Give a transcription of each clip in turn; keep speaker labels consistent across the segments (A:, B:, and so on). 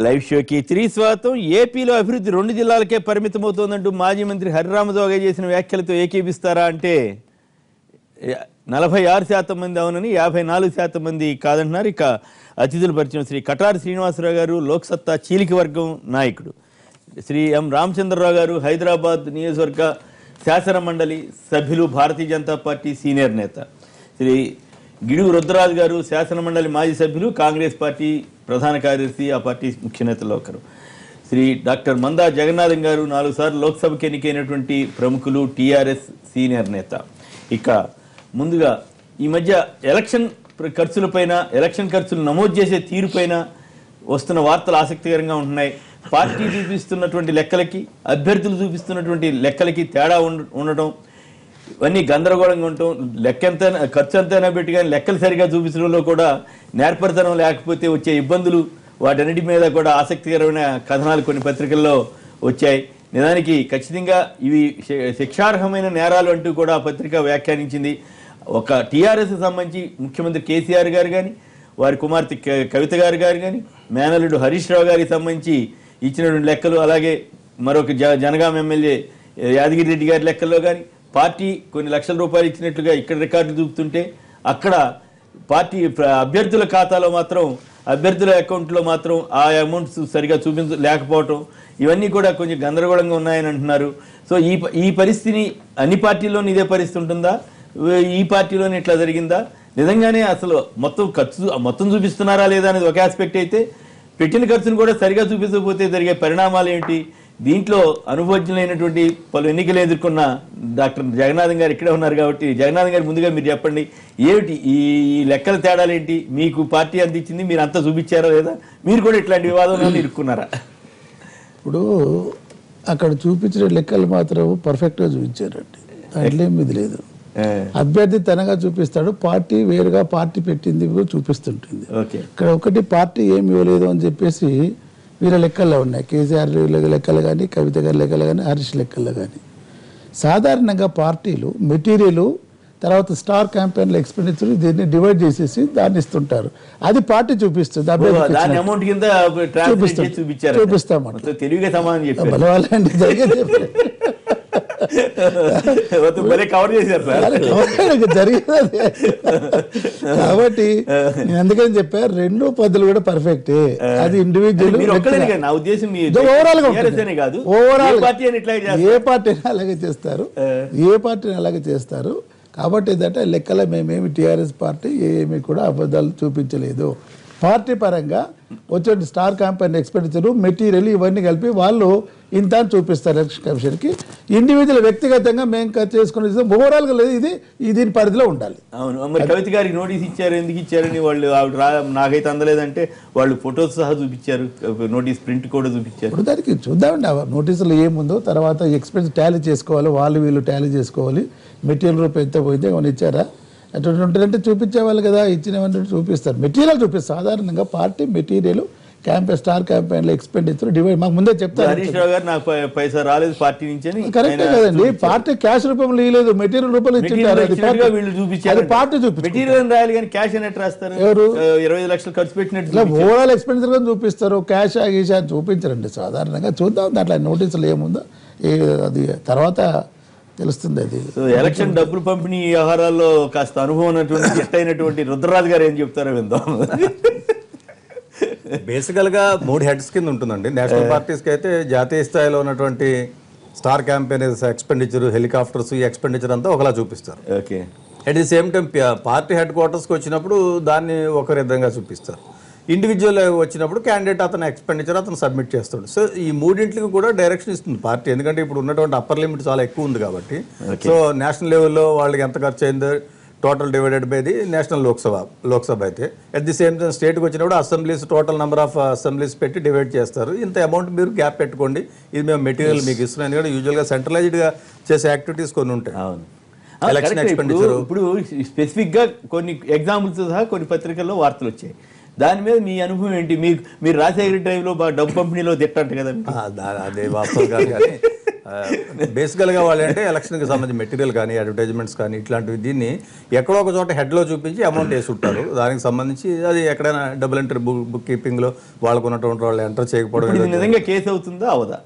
A: Live షోకి తిరిగి స్వాగతం. ఏపీలో అభివృద్ధి 2 జిల్లాలకే పరిమితమవుతోందంటూ మాజీ మంత్రి హరిరామజోగయ్య చేసిన వ్యాఖ్యలతో ఏకీపిస్తారా అంటే 46% మంది అవునని, 54% మంది కాదంటున్నారు. ఇక అతిథుల పరిచయం శ్రీ కటారి శ్రీనివాసరావు గారు, లోక్సత్తా చీలిక వర్గం నాయకుడు. శ్రీ ఎం రామచంద్రరావు గారు, హైదరాబాద్ నియోజకవర్గ శాసన మండలి సభ్యులు, భారతీయ జనతా పార్టీ సీనియర్ నేత. శ్రీ గిడుగు రుద్రరాజు గారు, శాసన మండలి మాజీ సభ్యులు, కాంగ్రెస్ పార్టీ ప్రధాన కార్యదర్శి, ఆ పార్టీ ముఖ్య నేతల్లో ఒకరు. శ్రీ డాక్టర్ మందా జగన్నాథం గారు, 4 సార్లు లోక్సభకి ఎన్నికైనటువంటి ప్రముఖులు, టీఆర్ఎస్ సీనియర్ నేత. ఇక ముందుగా ఈ మధ్య ఎలక్షన్ ఖర్చులపైన, ఎలక్షన్ ఖర్చులు నమోదు చేసే తీరుపైన వస్తున్న వార్తలు ఆసక్తికరంగా ఉంటున్నాయి. పార్టీ చూపిస్తున్నటువంటి లెక్కలకి, అభ్యర్థులు చూపిస్తున్నటువంటి లెక్కలకి తేడా ఉండటం, ఇవన్నీ గందరగోళంగా ఉండటం, లెక్క ఎంత ఖర్చు ఎంతైనా పెట్టి కానీ లెక్కలు సరిగా చూపించడంలో కూడా నేర్పరితనం లేకపోతే వచ్చే ఇబ్బందులు, వాటన్నిటి మీద కూడా ఆసక్తికరమైన కథనాలు కొన్ని పత్రికల్లో వచ్చాయి. నిజానికి ఖచ్చితంగా ఇవి శిక్షార్హమైన నేరాలు అంటూ కూడా ఆ పత్రిక వ్యాఖ్యానించింది. ఒక టీఆర్ఎస్కి సంబంధించి ముఖ్యమంత్రి కేసీఆర్ గారు కానీ, వారి కుమార్తె కవిత గారు కానీ, మేనల్లుడు హరీష్ రావు గారికి సంబంధించి ఇచ్చినటువంటి లెక్కలు, అలాగే మరొక జనగాం ఎమ్మెల్యే యాదగిరి రెడ్డి గారి లెక్కల్లో కానీ పార్టీ కొన్ని లక్షల రూపాయలు ఇచ్చినట్లుగా ఇక్కడ రికార్డులు చూపుతుంటే, అక్కడ పార్టీ అభ్యర్థుల ఖాతాలో మాత్రం, అభ్యర్థుల అకౌంట్లో మాత్రం ఆ అమౌంట్స్ సరిగా లేకపోవటం, ఇవన్నీ కూడా కొంచెం గందరగోళంగా ఉన్నాయని అంటున్నారు. సో ఈ పరిస్థితిని అన్ని పార్టీల్లోనూ ఇదే పరిస్థితి ఉంటుందా, ఈ పార్టీలోనే ఇట్లా జరిగిందా, నిజంగానే అసలు మొత్తం చూపిస్తున్నారా లేదా అనేది ఒక ఆస్పెక్ట్ అయితే, పెట్టిన ఖర్చును కూడా సరిగా చూపించకపోతే జరిగే పరిణామాలు ఏంటి? దీంట్లో అనుభవజ్ఞులైనటువంటి పలు ఎన్నికలు ఎదుర్కొన్న డాక్టర్ జగన్నాథం గారు ఇక్కడే ఉన్నారు కాబట్టి, జగన్నాథం గారు ముందుగా మీరు చెప్పండి, ఏమిటి ఈ లెక్కల తేడాలు ఏంటి? మీకు పార్టీ అందించింది, మీరు అంతా చూపించారా లేదా? మీరు కూడా ఇట్లాంటి వివాదంలో ఇరుక్కున్నారా?
B: ఇప్పుడు అక్కడ చూపించిన లెక్కలు మాత్రం పర్ఫెక్ట్గా చూపించారండి, దాంట్లో ఏమి లేదు. అభ్యర్థి తనగా చూపిస్తాడు, పార్టీ వేరుగా పార్టీ పెట్టింది చూపిస్తుంటుంది. ఇక్కడ ఒకటి పార్టీ ఏమి ఇవ్వలేదు అని చెప్పేసి వీళ్ళ లెక్కల్లో ఉన్నాయి. కేసీఆర్ లెక్కలు కానీ, కవిత గారి లెక్కలు కానీ, హరీష్ లెక్కల్లో కానీ. సాధారణంగా పార్టీలు మెటీరియల్, తర్వాత స్టార్ క్యాంపెయిన్ల ఎక్స్పెండిచర్ దీన్ని డివైడ్ చేసేసి దాన్ని ఇస్తుంటారు. అది పార్టీ చూపిస్తుంది, చూపిస్తామంటే బలవాలండి జరిగేది జరిగేది. కాబట్టి నేను అందుకని చెప్పా, 2 పద్ధతులు కూడా పర్ఫెక్టే. అది ఇండివిజువల్, ఓవరాల్ గా ఓవరాల్ ఏ పార్టీని అలాగే చేస్తారు. కాబట్టి ఏంటంటే లెక్కల మేమేమి టీఆర్ఎస్ పార్టీ ఏమీ కూడా అబద్ధాలు చూపించలేదు. పార్టీ పరంగా వచ్చే స్టార్ క్యాంపెయిన్ ఎక్స్పెండిచర్, మెటీరియల్ ఇవన్నీ కలిపి వాళ్ళు ఇంత చూపిస్తారు ఎలక్షన్ కమిషన్కి. ఇండివిజువల్ వ్యక్తిగతంగా మేము చేసుకుని ఓవరాల్గా లేదు, ఇది దీని పరిధిలో ఉండాలి.
A: అవును, మరి కవిత గారికి నోటీస్ ఇచ్చారు, ఎందుకు ఇచ్చారని వాళ్ళు నాకైతే అందలేదంటే వాళ్ళు ఫొటోస్ సహా చూపించారు, నోటీస్ ప్రింట్ కూడా చూపించారు.
B: ఇప్పుడు దానికి చూద్దామండి, నోటీసులు ఏముందో, తర్వాత ఎక్స్పెన్స్ టాలీ చేసుకోవాలి, వీళ్ళు టాలీ చేసుకోవాలి. మెటీరియల్ రూపాయి ఎంత పోయిందో ఏమైనా ఇచ్చారా, అటువంటి ఉంటుందంటే చూపించేవాళ్ళు కదా, ఇచ్చినవన్నీ చూపిస్తారు, మెటీరియల్ చూపిస్తారు. సాధారణంగా పార్టీ మెటీరియల్ స్టార్ క్యాంపెయిన్ల ఎక్స్పెండిచర్ డివైడ్ మాకు ముందే చెప్తారు.
A: హరీష్ రావు గారు నాకు పైసా రాలేదు పార్టీ నుంచి,
B: కరెక్టే కదండి. పార్టీ క్యాష్ రూపంలో ఇవ్వలేదు, మెటీరియల్ రూపంలో ఇచ్చింటారు. పార్టీ
A: మెటీరియల్ రాయాలి కానీ క్యాష్ అనేది రాస్తారు. ఎవరు 25 లక్షలు ఖర్చు పెట్టినట్టు
B: ఓవరాల్ ఎక్స్పెండిచర్ గా చూపిస్తారు, క్యాష్ గీషా చూపించరండి సాధారణంగా. చూద్దాం దాంట్లో నోటీసులు ఏముందో, అది తర్వాత తెలుస్తుంది. అది
A: ఎలక్షన్ డబ్బులు పంపిణీ వ్యవహారాల్లో కాస్త అనుభవం ఉన్నటువంటి రుద్రరాజు గారు ఏం చెప్తారో విందాం.
C: బేసికల్ గా 3 హెడ్స్ కింద ఉంటుందండి. నేషనల్ పార్టీస్కి అయితే జాతీయ స్థాయిలో ఉన్నటువంటి స్టార్ క్యాంపెయిన్ ఎక్స్పెండిచర్, హెలికాప్టర్స్, ఈ ఎక్స్పెండిచర్ అంతా ఒకలా చూపిస్తారు.
A: Okay,
C: at the same time party head క్వార్టర్స్కి వచ్చినప్పుడు దాన్ని ఒక విధంగా చూపిస్తారు. ఇండివిజువల్ వచ్చినప్పుడు క్యాండిడేట్ అతను ఎక్స్పెండిచర్ అతను సబ్మిట్ చేస్తాడు. సో ఈ 3టికి కూడా డైరెక్షన్ ఇస్తుంది పార్టీ, ఎందుకంటే ఇప్పుడు ఉన్నటువంటి అప్పర్ లిమిట్ చాలా ఎక్కువ ఉంది కాబట్టి. సో నేషనల్ లెవెల్లో వాళ్ళకి ఎంత ఖర్చు అయిందో total divided by the national Lok Sabha అయితే, అట్ ది సేమ్ టైం స్టేట్కి వచ్చినప్పుడు assemblies, total number of assemblies పెట్టి డివైడ్ చేస్తారు. ఇంత అమౌంట్ మీరు గ్యాప్ పెట్టుకోండి, ఇది మేము మెటీరియల్ మీకు ఇస్తున్నాం. ఎందుకంటే యూజువల్గా సెంట్రలైజ్డ్గా చేసే యాక్టివిటీస్ కొన్ని ఉంటాయి.
A: ఎలక్షన్ ఎక్స్పెండిచర్ ఇప్పుడు స్పెసిఫిక్ గా కొన్ని ఎగ్జాంపుల్స్ సహా కొన్ని పత్రికల్లో వార్తలు వచ్చాయి. దాని మీద మీ అనుభవం ఏంటి? మీరు రాజశేఖర టైంలో డబ్బు పంపిణీలో తిట్టంట కదా,
C: అదే వాస్తవం కాదు కానీ బేసికల్గా వాళ్ళు అంటే ఎలక్షన్కి సంబంధించి మెటీరియల్ కానీ అడ్వర్టైజ్మెంట్స్ కానీ ఇట్లాంటివి దీన్ని ఎక్కడో ఒక చోట హెడ్లో చూపించి అమౌంట్ వేసి ఉంటారు. దానికి సంబంధించి అది ఎక్కడైనా డబుల్ ఎంట్రీ బుక్ కీపింగ్లో వాళ్ళకు ఉన్నటువంటి వాళ్ళు ఎంటర్ చేయకపోవడం
A: నిజంగా కేసు అవుతుందా అవదా?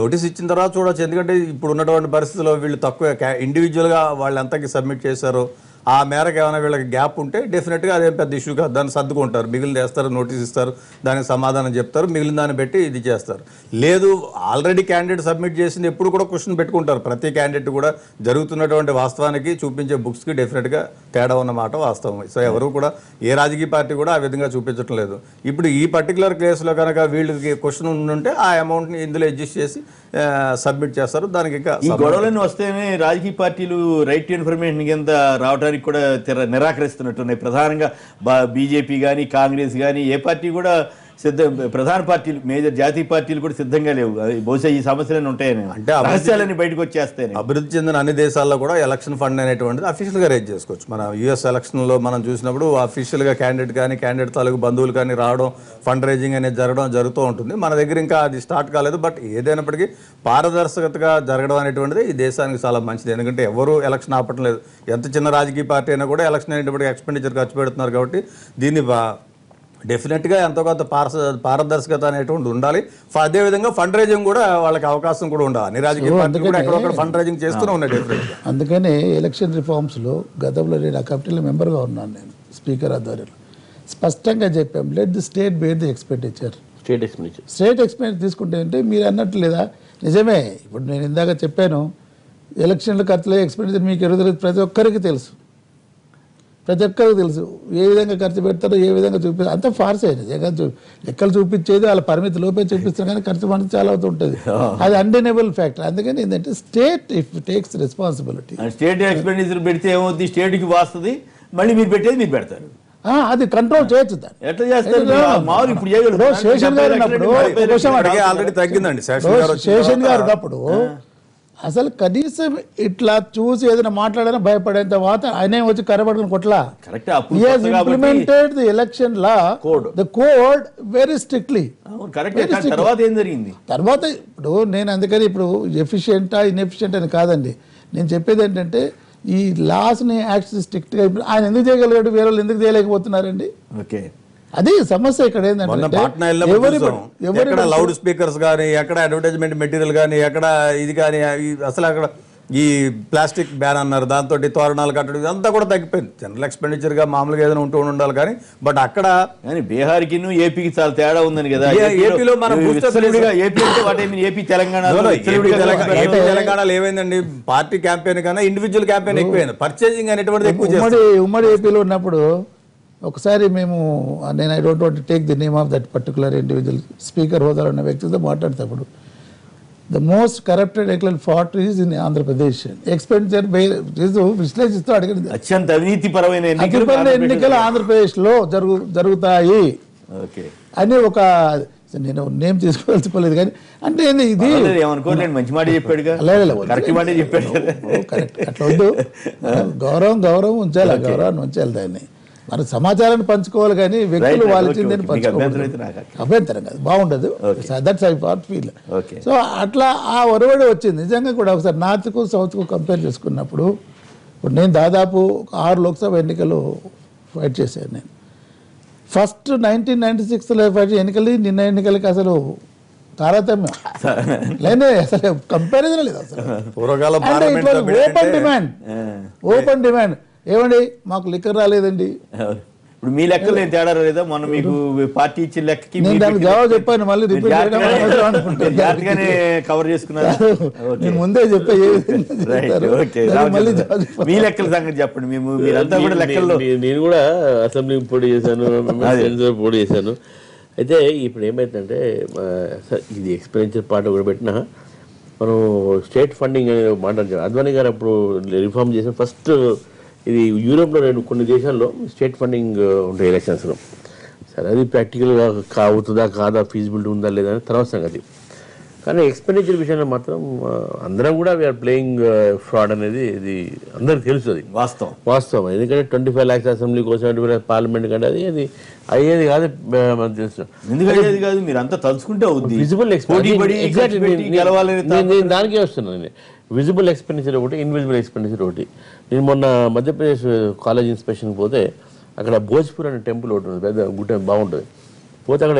C: నోటీస్ ఇచ్చిన తర్వాత చూడవచ్చు. ఎందుకంటే ఇప్పుడు ఉన్నటువంటి పరిస్థితుల్లో వీళ్ళు తక్కువ ఇండివిజువల్గా వాళ్ళు ఎంతకి సబ్మిట్ చేశారో ఆ మేరకు ఏమైనా వీళ్ళకి గ్యాప్ ఉంటే డెఫినెట్గా అదే పెద్ద ఇష్యూ కాదు, దాన్ని సర్దుకుంటారు, మిగిలిన వేస్తారు, నోటీస్ ఇస్తారు, దానికి సమాధానం చెప్తారు, మిగిలిన దాన్ని పెట్టి ఇది చేస్తారు. లేదు ఆల్రెడీ క్యాండిడేట్ సబ్మిట్ చేసింది ఎప్పుడు కూడా క్వశ్చన్ పెట్టుకుంటారు. ప్రతి క్యాండిడేట్ కూడా జరుగుతున్నటువంటి వాస్తవానికి చూపించే బుక్స్కి డెఫినెట్గా తేడా ఉన్నమాట వాస్తవం. సో ఎవరు కూడా ఏ రాజకీయ పార్టీ కూడా ఆ విధంగా చూపించడం లేదు. ఇప్పుడు ఈ పర్టికులర్ కేసులో కనుక వీళ్ళకి క్వశ్చన్ ఉంటే ఆ అమౌంట్ని ఇందులో అడ్జస్ట్ చేసి సబ్మిట్ చేస్తారు. దానికి ఇంకా
A: ఈ గొడవలను వస్తేనే రాజకీయ పార్టీలు రైట్ టు ఇన్ఫర్మేషన్ కింద రావడానికి కూడా నిరాకరిస్తున్నట్టున్నాయి. ప్రధానంగా బీజేపీ కానీ కాంగ్రెస్ కానీ ఏ పార్టీ కూడా ప్రధాన పార్టీలు మేజర్ జాతీయ పార్టీలు కూడా సిద్ధంగా లేవు. బహుశా ఈ సమస్యలను ఉంటాయని అంటే రహస్యాలన్నీ బయటకు వచ్చేస్తాయి.
C: అభివృద్ధి చెందిన అన్ని దేశాల్లో కూడా ఎలక్షన్ ఫండ్ అనేటువంటిది అఫీషియల్గా రేజ్ చేసుకోవచ్చు. మన యూఎస్ ఎలక్షన్లో మనం చూసినప్పుడు అఫీషియల్గా క్యాండిడేట్ కానీ క్యాండిడేట్ తాలూకు బంధువులు కానీ రావడం, ఫండ్ రేజింగ్ అనేది జరుగుతూ ఉంటుంది. మన దగ్గర ఇంకా అది స్టార్ట్ కాలేదు. బట్ ఏదైనప్పటికీ పారదర్శకతగా జరగడం అనేటువంటిది ఈ దేశానికి చాలా మంచిది. ఎందుకంటే ఎవరు ఎలక్షన్ ఆపటం లేదు. ఎంత చిన్న రాజకీయ పార్టీ అయినా కూడా ఎలక్షన్ అనేటప్పటికీ ఎక్స్పెండిచర్ ఖర్చు పెడుతున్నారు. కాబట్టి దీన్ని డెఫినెట్గా ఎంతో కొంత పారదర్శకత అనేటువంటి ఉండాలి. అదేవిధంగా ఫండ్ రైజింగ్ కూడా వాళ్ళకి అవకాశం కూడా ఉండాలి. అన్ని రాజకీయ పార్టీలు కూడా ఎక్కడొక్కడ ఫండ్ రైజింగ్ చేస్తూనే ఉన్నాయి డెఫినెట్గా.
B: అందుకనే ఎలక్షన్ రిఫార్మ్స్లో గతంలో నేను ఆ కమిటీలో మెంబర్గా ఉన్నాను. నేను స్పీకర్ ఆధ్వర్యంలో స్పష్టంగా చెప్పాం, let the state bear the expenditure. State expenditure తీసుకుంటే అంటే మీరు అన్నట్టు లేదా నిజమే. ఇప్పుడు నేను ఇందాక చెప్పాను ఎలక్షన్ల ఖర్చులో ఎక్స్పెండిచర్ మీకు ఎరుగుదల ప్రతి ఒక్కరికి తెలుసు, ప్రతి ఒక్కరికి తెలుసు ఏ విధంగా ఖర్చు పెడతారో ఏ విధంగా చూపిస్తారు. అంత ఫార్స్ అయింది లెక్కలు చూపించేది వాళ్ళ పరిమితి లోపే చూపిస్తారు, కానీ ఖర్చు మనకి చాలా అవుతుంటుంది. అది అన్డెనబుల్ ఫ్యాక్టర్. అందుకని ఏంటంటే state if takes responsibility.
A: State expenditure పెడితే ఏమవుతుంది, స్టేట్కి వస్తుంది, మళ్ళీ మీరు పెట్టేది మీరు పెడతారు.
B: అది కంట్రోల్ చేయొచ్చు. దాన్ని
A: ఎట్లా చేస్తారు?
B: శేషన్ గారు
C: ఆల్రెడీ తగ్గిందండి.
B: శేషన్ గారు ఉన్నప్పుడు అసలు కనీసం ఇట్లా చూసి ఏదైనా మాట్లాడాలని భయపడేంత ఆయన వచ్చి కరబడుకుని కొట్లా. Implemented the election law the code very strictly.
A: తర్వాత ఏం జరిగింది?
B: తర్వాత ఇప్పుడు నేను అందుకని ఇప్పుడు ఎఫిషియెంటా ఇన్ఎఫిషియెంట్ అని కాదండి, నేను చెప్పేది ఏంటంటే ఈ లాస్ని యాక్ట్ స్ట్రిక్ట్గా ఆయన ఎందుకు చేయగలిగాడు, వేరే వాళ్ళు ఎందుకు చేయలేకపోతున్నారండి?
C: ఓకే,
B: అది సమస్య. ఇక్కడ
C: ఏంటంటే లౌడ్ స్పీకర్స్ కానీ, ఎక్కడ అడ్వర్టైజ్మెంట్ మెటీరియల్ కానీ, ఎక్కడ ఇది కానీ, అసలు అక్కడ ఈ ప్లాస్టిక్ బ్యాన్ అన్నారు, దాంతో తోరణాలు కట్టడం ఇదంతా కూడా తగ్గిపోయింది. జనరల్ ఎక్స్పెండిచర్గా మామూలుగా ఏదైనా ఉండాలి. కానీ బట్ అక్కడ
A: బీహార్కి ఏపీకి చాలా తేడా ఉందని కదా.
C: ఏపీలో మనం
A: ఏపీ తెలంగాణ
C: తెలంగాణలో ఏమైందండి, పార్టీ క్యాంపెయిన్ కన్నా ఇండివిజువల్ క్యాంపెయిన్ ఎక్కువైంది. పర్చేజింగ్ అనేటువంటిది ఎక్కువ.
B: ఉమ్మడి ఏపీలో ఉన్నప్పుడు ఒకసారి మేము నేను I don't want to take the name of that particular individual speaker హోదాలో ఉన్న వ్యక్తితో మాట్లాడేటప్పుడు the most corrupted electoral part is in Andhra Pradesh. Expenditure విశ్లేషిస్తూ అడిగింది,
A: అత్యంత అవినీతిపరమైన
B: ఎన్నికలు ఆంధ్రప్రదేశ్లో జరుగుతాయి అని ఒక నేను నేమ్ తీసుకోవాల్సిపోలేదు. కానీ అంటే ఇది
A: మంచి మాట చెప్పాడు,
B: కరెక్ట్. అట్లా వద్దు, గౌరవం ఉంచాలి, గౌరవాన్ని ఉంచాలి. దాన్ని మన సమాచారాన్ని పంచుకోవాలి, కానీ వ్యక్తులు వాళ్ళు ఇచ్చిందని పంచుకోవాలి. అభ్యంతరం కాదు, బాగుండదు. That's I feel. సో అట్లా ఆ ఒరవడి వచ్చింది. నిజంగా కూడా ఒకసారి నార్త్కు సౌత్కు కంపేర్ చేసుకున్నప్పుడు ఇప్పుడు నేను దాదాపు 6 లోక్సభ ఎన్నికలు ఫైట్ చేశాను. నేను ఫస్ట్ 1996లో ఫైట్ ఎన్నికలు నిన్న ఎన్నికలకి అసలు తారతమ్యం లేనే, అసలు కంపారిజన్ లేదు. అసలు ఓపెన్ డిమాండ్ ఏమండి మాకు లిక్కర్ రాలేదండి.
A: ఇప్పుడు మీ లెక్కలు నేను తేడా రాలేదా? మొన్న మీకు పార్టీ ఇచ్చిన లెక్కకి
B: జవాబు చెప్పాను, మళ్ళీ
A: జాగ్రత్తగానే కవర్ చేసుకున్నారు.
B: నేను ముందే చెప్పా
A: మీ లెక్కల సంగతి చెప్పండి. మీరంతా కూడా లెక్కల్లో.
D: నేను కూడా అసెంబ్లీ పోటీ చేశాను, పోటీ చేశాను. అయితే ఇప్పుడు ఏమైందంటే ఇది ఎక్స్పెండిచర్ పార్ట్ కూడా పెట్టినా మనం స్టేట్ ఫండింగ్ అనే మాట్లాడుతాం. అద్వానీ గారు అప్పుడు రిఫార్మ్ చేసిన ఫస్ట్ ఇది యూరోప్లో కొన్ని దేశాల్లో స్టేట్ ఫండింగ్ ఉంటాయి ఎలక్షన్స్లో. సరే అది ప్రాక్టికల్గా అవుతుందా కాదా, ఫీజిబిలిటీ ఉందా లేదా అని తర్వాత సంగతి. కానీ ఎక్స్పెండిచర్ విషయంలో మాత్రం అందరం కూడా వీఆర్ ప్లేయింగ్ ఫ్రాడ్ అనేది ఇది అందరికి తెలుస్తుంది వాస్తవం. ఎందుకంటే 25 lakhs అసెంబ్లీ కోసం 25 lakhs పార్లమెంట్ కంటే అది అయ్యేది కాదు. మనకు తెలుసు
A: ఎందుకంటే కాదు, మీరు అంతా తలుచుకుంటే అవుద్ది.
D: విజిబుల్ నేను దానికే వస్తున్నాను. విజిబుల్ ఎక్స్పెండిచర్ ఒకటి, ఇన్విజిబుల్ ఎక్స్పెండిచర్ ఒకటి. నేను మొన్న మధ్యప్రదేశ్ కాలేజ్ ఇన్స్పెక్షన్కి పోతే అక్కడ భోజ్పూర్ అనే టెంపుల్ ఒకటి ఉంది, పెద్ద గుట్ట బాగుంటుంది. పోతే అక్కడ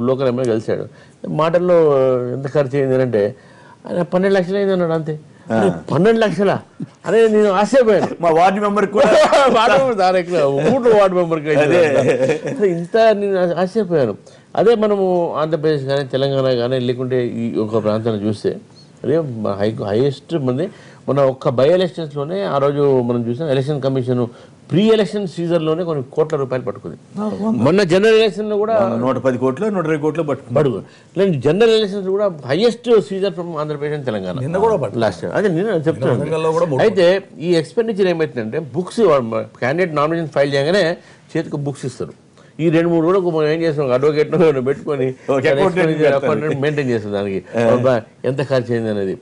D: లోకల్ ఎమ్మెల్యే కలిశాడు. మాటల్లో ఎంత ఖర్చు అయింది అంటే ఆయన 12 lakhs అయింది అన్నాడు. అంతే. 12 lakhs అరే నేను ఆశ్చర్యపోయాను.
A: మా వార్డు మెంబర్
D: వార్డు మెంబర్కి ఇంత నేను ఆశ్చర్యపోయాను. అదే మనము ఆంధ్రప్రదేశ్ కానీ తెలంగాణ కానీ లేకుంటే ఈ ఒక ప్రాంతాన్ని చూస్తే అదే హైయెస్ట్ మంది మన ఒక్క బై ఎలక్షన్స్లోనే ఆ రోజు మనం చూసాం. ఎలక్షన్ కమిషన్ ప్రీ ఎలక్షన్ సీజన్లోనే కొన్ని కోట్ల రూపాయలు పట్టుకుంది. మొన్న జనరల్ ఎలక్షన్లో కూడా
A: 110 కోట్లు 120 కోట్లు పట్టుకుంది.
D: లేదు, జనరల్ ఎలక్షన్స్ కూడా highest season from Andhra Pradesh Telangana last year. అదే నేను చెప్తున్నాను. అయితే ఈ ఎక్స్పెండిచర్ ఏమవుతుందంటే బుక్స్ క్యాండిడేట్ నామినేషన్ ఫైల్ చేయగానే చేతికి బుక్స్ ఇస్తారు. ఈ 2-3 రోజులకు మనం ఏం చేస్తాం, అడ్వకేట్ పెట్టుకొని మెయింటైన్ చేస్తాం. దానికి ఎంత ఖర్చు అయింది అనేది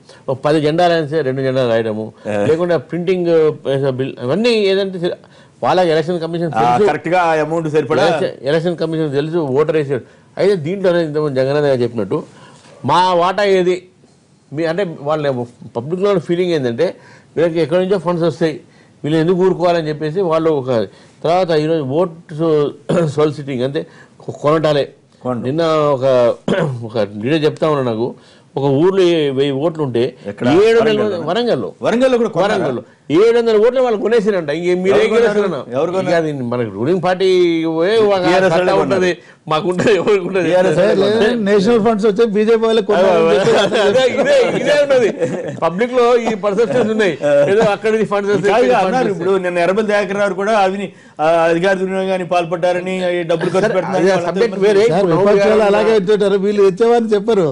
D: 10 జెండాలు అయితే 2 జెండాలు రాయడము, లేకుంటే ప్రింటింగ్ బిల్, అవన్నీ ఏదంటే వాళ్ళకి ఎలక్షన్ కమిషన్
A: కరెక్ట్గా అమౌంట్ సరిపడా
D: ఎలక్షన్ కమిషన్ తెలుసు, ఓటర్ వేసాడు. అయితే దీంట్లోనే ఇంతకుముందు జగన్నాథ్ గారు చెప్పినట్టు మా వాటా ఏది అంటే వాళ్ళ పబ్లిక్లో ఫీలింగ్ ఏంటంటే వీళ్ళకి ఎక్కడి నుంచో ఫండ్స్ వస్తాయి, వీళ్ళు ఎందుకు ఊరుకోవాలని చెప్పేసి వాళ్ళు ఒక తర్వాత ఈరోజు ఓట్ సోలిసిటింగ్ అంటే కొనటాలే. నిన్న ఒక లీడర్ చెప్తా ఉన్నా, నాకు ఒక ఊర్లో 1000 ఓట్లు ఉంటే 700 వరంగల్లో 700 ఓట్లు వాళ్ళు కొనేసారంట. ఇంక మీరేం కొనేసారన్నా మనకి రూలింగ్ పార్టీ ఉంటుంది, మాకుంటుంది, ఎవరికి ఉంటుంది.
B: నేషనల్ ఫండ్స్ వచ్చే బీజేపీ వాళ్ళకి
D: ఇదే ఉన్నది పబ్లిక్ లో. ఈ పర్సెప్షన్స్ ఉన్నాయి, ఏదో అక్కడ ఫండ్స్
A: అన్నారు. ఇప్పుడు నిన్న ఎర్రబెల్లి దయాకర్ రావు కూడా అవిని అధికార దుర్వినియోగాన్ని పాల్పడ్డారని డబ్బులు ఖర్చు పెడుతున్నారు.
B: అలాగే వచ్చేటారు వీళ్ళు వచ్చేవారని చెప్పారు.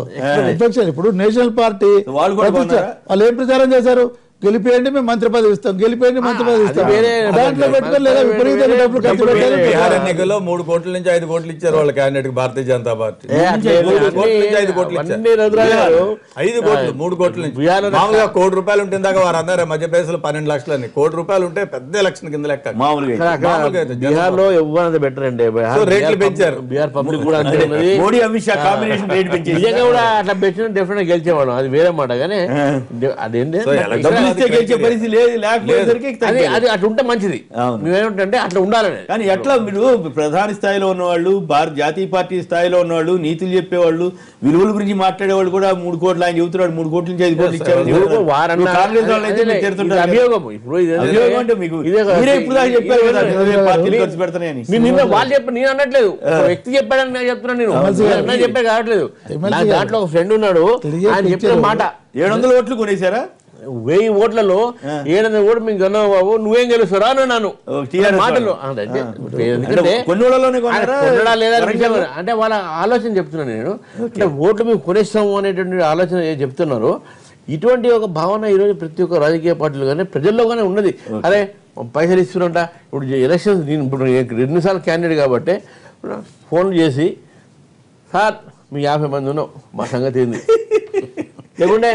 B: ఇప్పుడు నేషనల్ పార్టీ వాళ్ళు ఏం ప్రచారం చేశారు, గెలిపేయండి మేము మంత్రి పదవి ఇస్తాం, గెలిపేయండి మంత్రి పదవి ఇస్తాం. దాంట్లో పెట్టుకోవాలి లేదా విపరీతంగా డబ్బులు ఖర్చు పెట్టారు.
C: బిహార్ ఎన్నికల్లో 3 కోట్ల నుంచి 5 కోట్లు ఇచ్చారు వాళ్ళ క్యాండిడేట్ కి భారతీయ జనతా పార్టీ. 5 కోట్లు ఇచ్చారు. 5 కోట్లు 3 కోట్ల నుంచి. మామూలుగా 1 కోటి రూపాయలు ఉంటుంది దాకా వారు అన్నారు. మధ్యప్రదేశ్ లో 12 లక్షలు అని. 1 కోటి రూపాయలు ఉంటే పెద్ద ఎలక్షన్ కింద లెక్క.
D: బీహార్ లో ఎవరు బెటర్ అండి,
C: రేట్లు పెంచారు.
D: బీహార్ పబ్లిక్ కూడా
A: మోడీ అమిత్ షా కాంబినేషన్ రేట్ పెంచారు.
D: నిజంగా కూడా అట్లా పెట్టిన డెఫినెట్ గా గెలిచేవాడు, అది వేరే మాట. కానీ అదేంటి అది అట్లా ఉంటే మంచిది. మేమేమిటంటే అట్లా ఉండాలని.
A: కానీ ఎట్లా మీరు ప్రధాని స్థాయిలో ఉన్నవాళ్ళు, జాతీయ పార్టీ స్థాయిలో ఉన్నవాళ్ళు, నీతులు చెప్పేవాళ్ళు, విలువల గురించి మాట్లాడేవాళ్ళు కూడా 3 కోట్లు ఆయన చెబుతున్నాడు, 3 కోట్ల నుంచి 5 కోట్లు ఇచ్చారు.
D: అభియోగం. ఇప్పుడు
A: ఖర్చు పెడతానని
D: వాళ్ళు చెప్పారు, నేను అనట్లేదు. వ్యక్తి చెప్పాడని నేను చెప్తున్నాను. నేను చెప్పే కావట్లేదు. దాంట్లో ఒక ఫ్రెండ్ ఉన్నాడు, ఆయన చెప్పిన మాట
A: 700 ఓట్లు కొనేసారా?
D: 1000 ఓట్లలో 700 ఓట్లు మీకు కొన్నావు బాబు, నువ్వేం గెలుస్తారా అన్నాను మాటలు. అంటే వాళ్ళ ఆలోచన చెప్తున్నాను నేను. అంటే ఓట్లు మేము కొనేస్తాము అనేటువంటి ఆలోచన చెప్తున్నారు. ఇటువంటి ఒక భావన ఈరోజు ప్రతి ఒక్క రాజకీయ పార్టీలు కానీ ప్రజల్లో కానీ ఉన్నది. అరే పైసలు ఇస్తున్నట. ఇప్పుడు ఎలక్షన్స్ నేను ఇప్పుడు 2 సార్లు క్యాండిడేట్ కాబట్టి ఫోన్లు చేసి, సార్ మీ 50 మంది ఉన్నాం, మా సంగతి ఏంది, లేకుంటే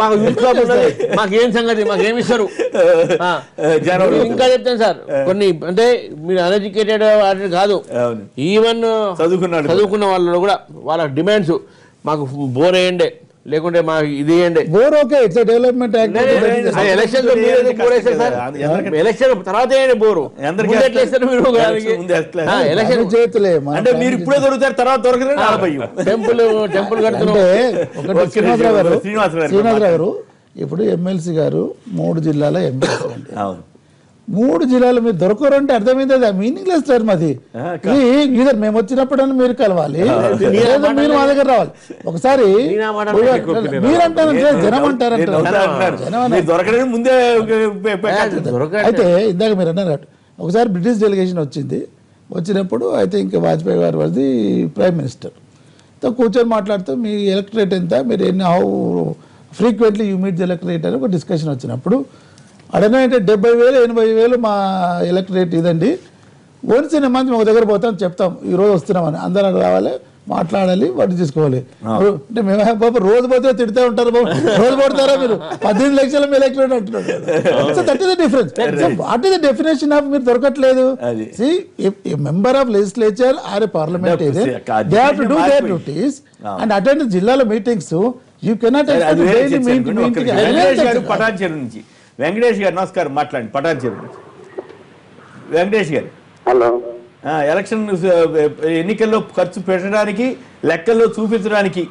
D: మాకు యూత్ క్లబ్ ఉన్నది, మాకేం సంగతి, మాకేమి ఇస్తారు. ఇంకా చెప్తాను సార్, కొన్ని అంటే మీరు అన్ఎడ్యుకేటెడ్ కాదు, ఈవెన్ చదువుకున్న వాళ్ళు కూడా వాళ్ళ డిమాండ్స్, మాకు బోర్ వేయండి, లేకుంటే మాకు ఇది వేయండి.
B: Bore okay, its development act.
D: Election election తర్వాత వేయండి బోరు. ఎలక్షన్
B: చేతులే
A: అంటే మీరు ఇప్పుడే దొరుకుతారు, తర్వాత దొరకలేదు.
D: టెంపుల్ కడుతుంటే
B: శ్రీనివాసరావు గారు ఇప్పుడు ఎమ్మెల్సీ గారు 3 జిల్లాల ఎమ్మెల్సీ అండి. 3 జిల్లాలు మీరు దొరకరంటే అర్థమైంది, అది మీనింగ్లెస్ టర్మ్. అది ఇదర్ మేము వచ్చినప్పుడు మీరు కలవాలి, మీరు మా దగ్గర రావాలి. ఒకసారి మీరంటారు, జనం అంటారంటారు. అయితే ఇందాక మీరు అన్నారు, ఒకసారి బ్రిటిష్ డెలిగేషన్ వచ్చినప్పుడు అయితే ఇంకా వాజ్పేయి గారు వారిది ప్రైమ్ మినిస్టర్ తో కూర్చొని మాట్లాడుతూ మీ ఎలక్టరేట్ ఎంత, మీరు ఎన్ని how frequently you meet the electorate అని ఒక డిస్కషన్ వచ్చినప్పుడు అడనా అంటే 70,000 80,000 మా ఎలక్టరేట్ ఇదండి. ఓన్సీ మంది ఒక దగ్గర పోతాం చెప్తాం ఈరోజు వస్తున్నామని, అందరూ రావాలి మాట్లాడాలి, వాటి చేసుకోవాలి. అంటే మేము బాబు రోజు పోతే తిడుతూ ఉంటారు, బాబు రోజు పడతారా మీరు 18 లక్షల మీ ఎలక్టెడ్ అంటున్నారు. So that is the difference. So what is the definition of మీరు దొరకట్లేదు. See, if a member of legislature or a parliamentarian, they have to do their duties and attend the జిల్లాల meetings. You cannot expect daily meeting.
A: Patancheru నుంచి వెంకటేష్ గారు నమస్కారం, మాట్లాడండి. పటాన్చెరు నుంచి వెంకటేష్ గారు.
E: Hello.
A: Election ఎన్నికల్లో ఖర్చు పెట్టడానికి లెక్కల్లో చూపించడానికి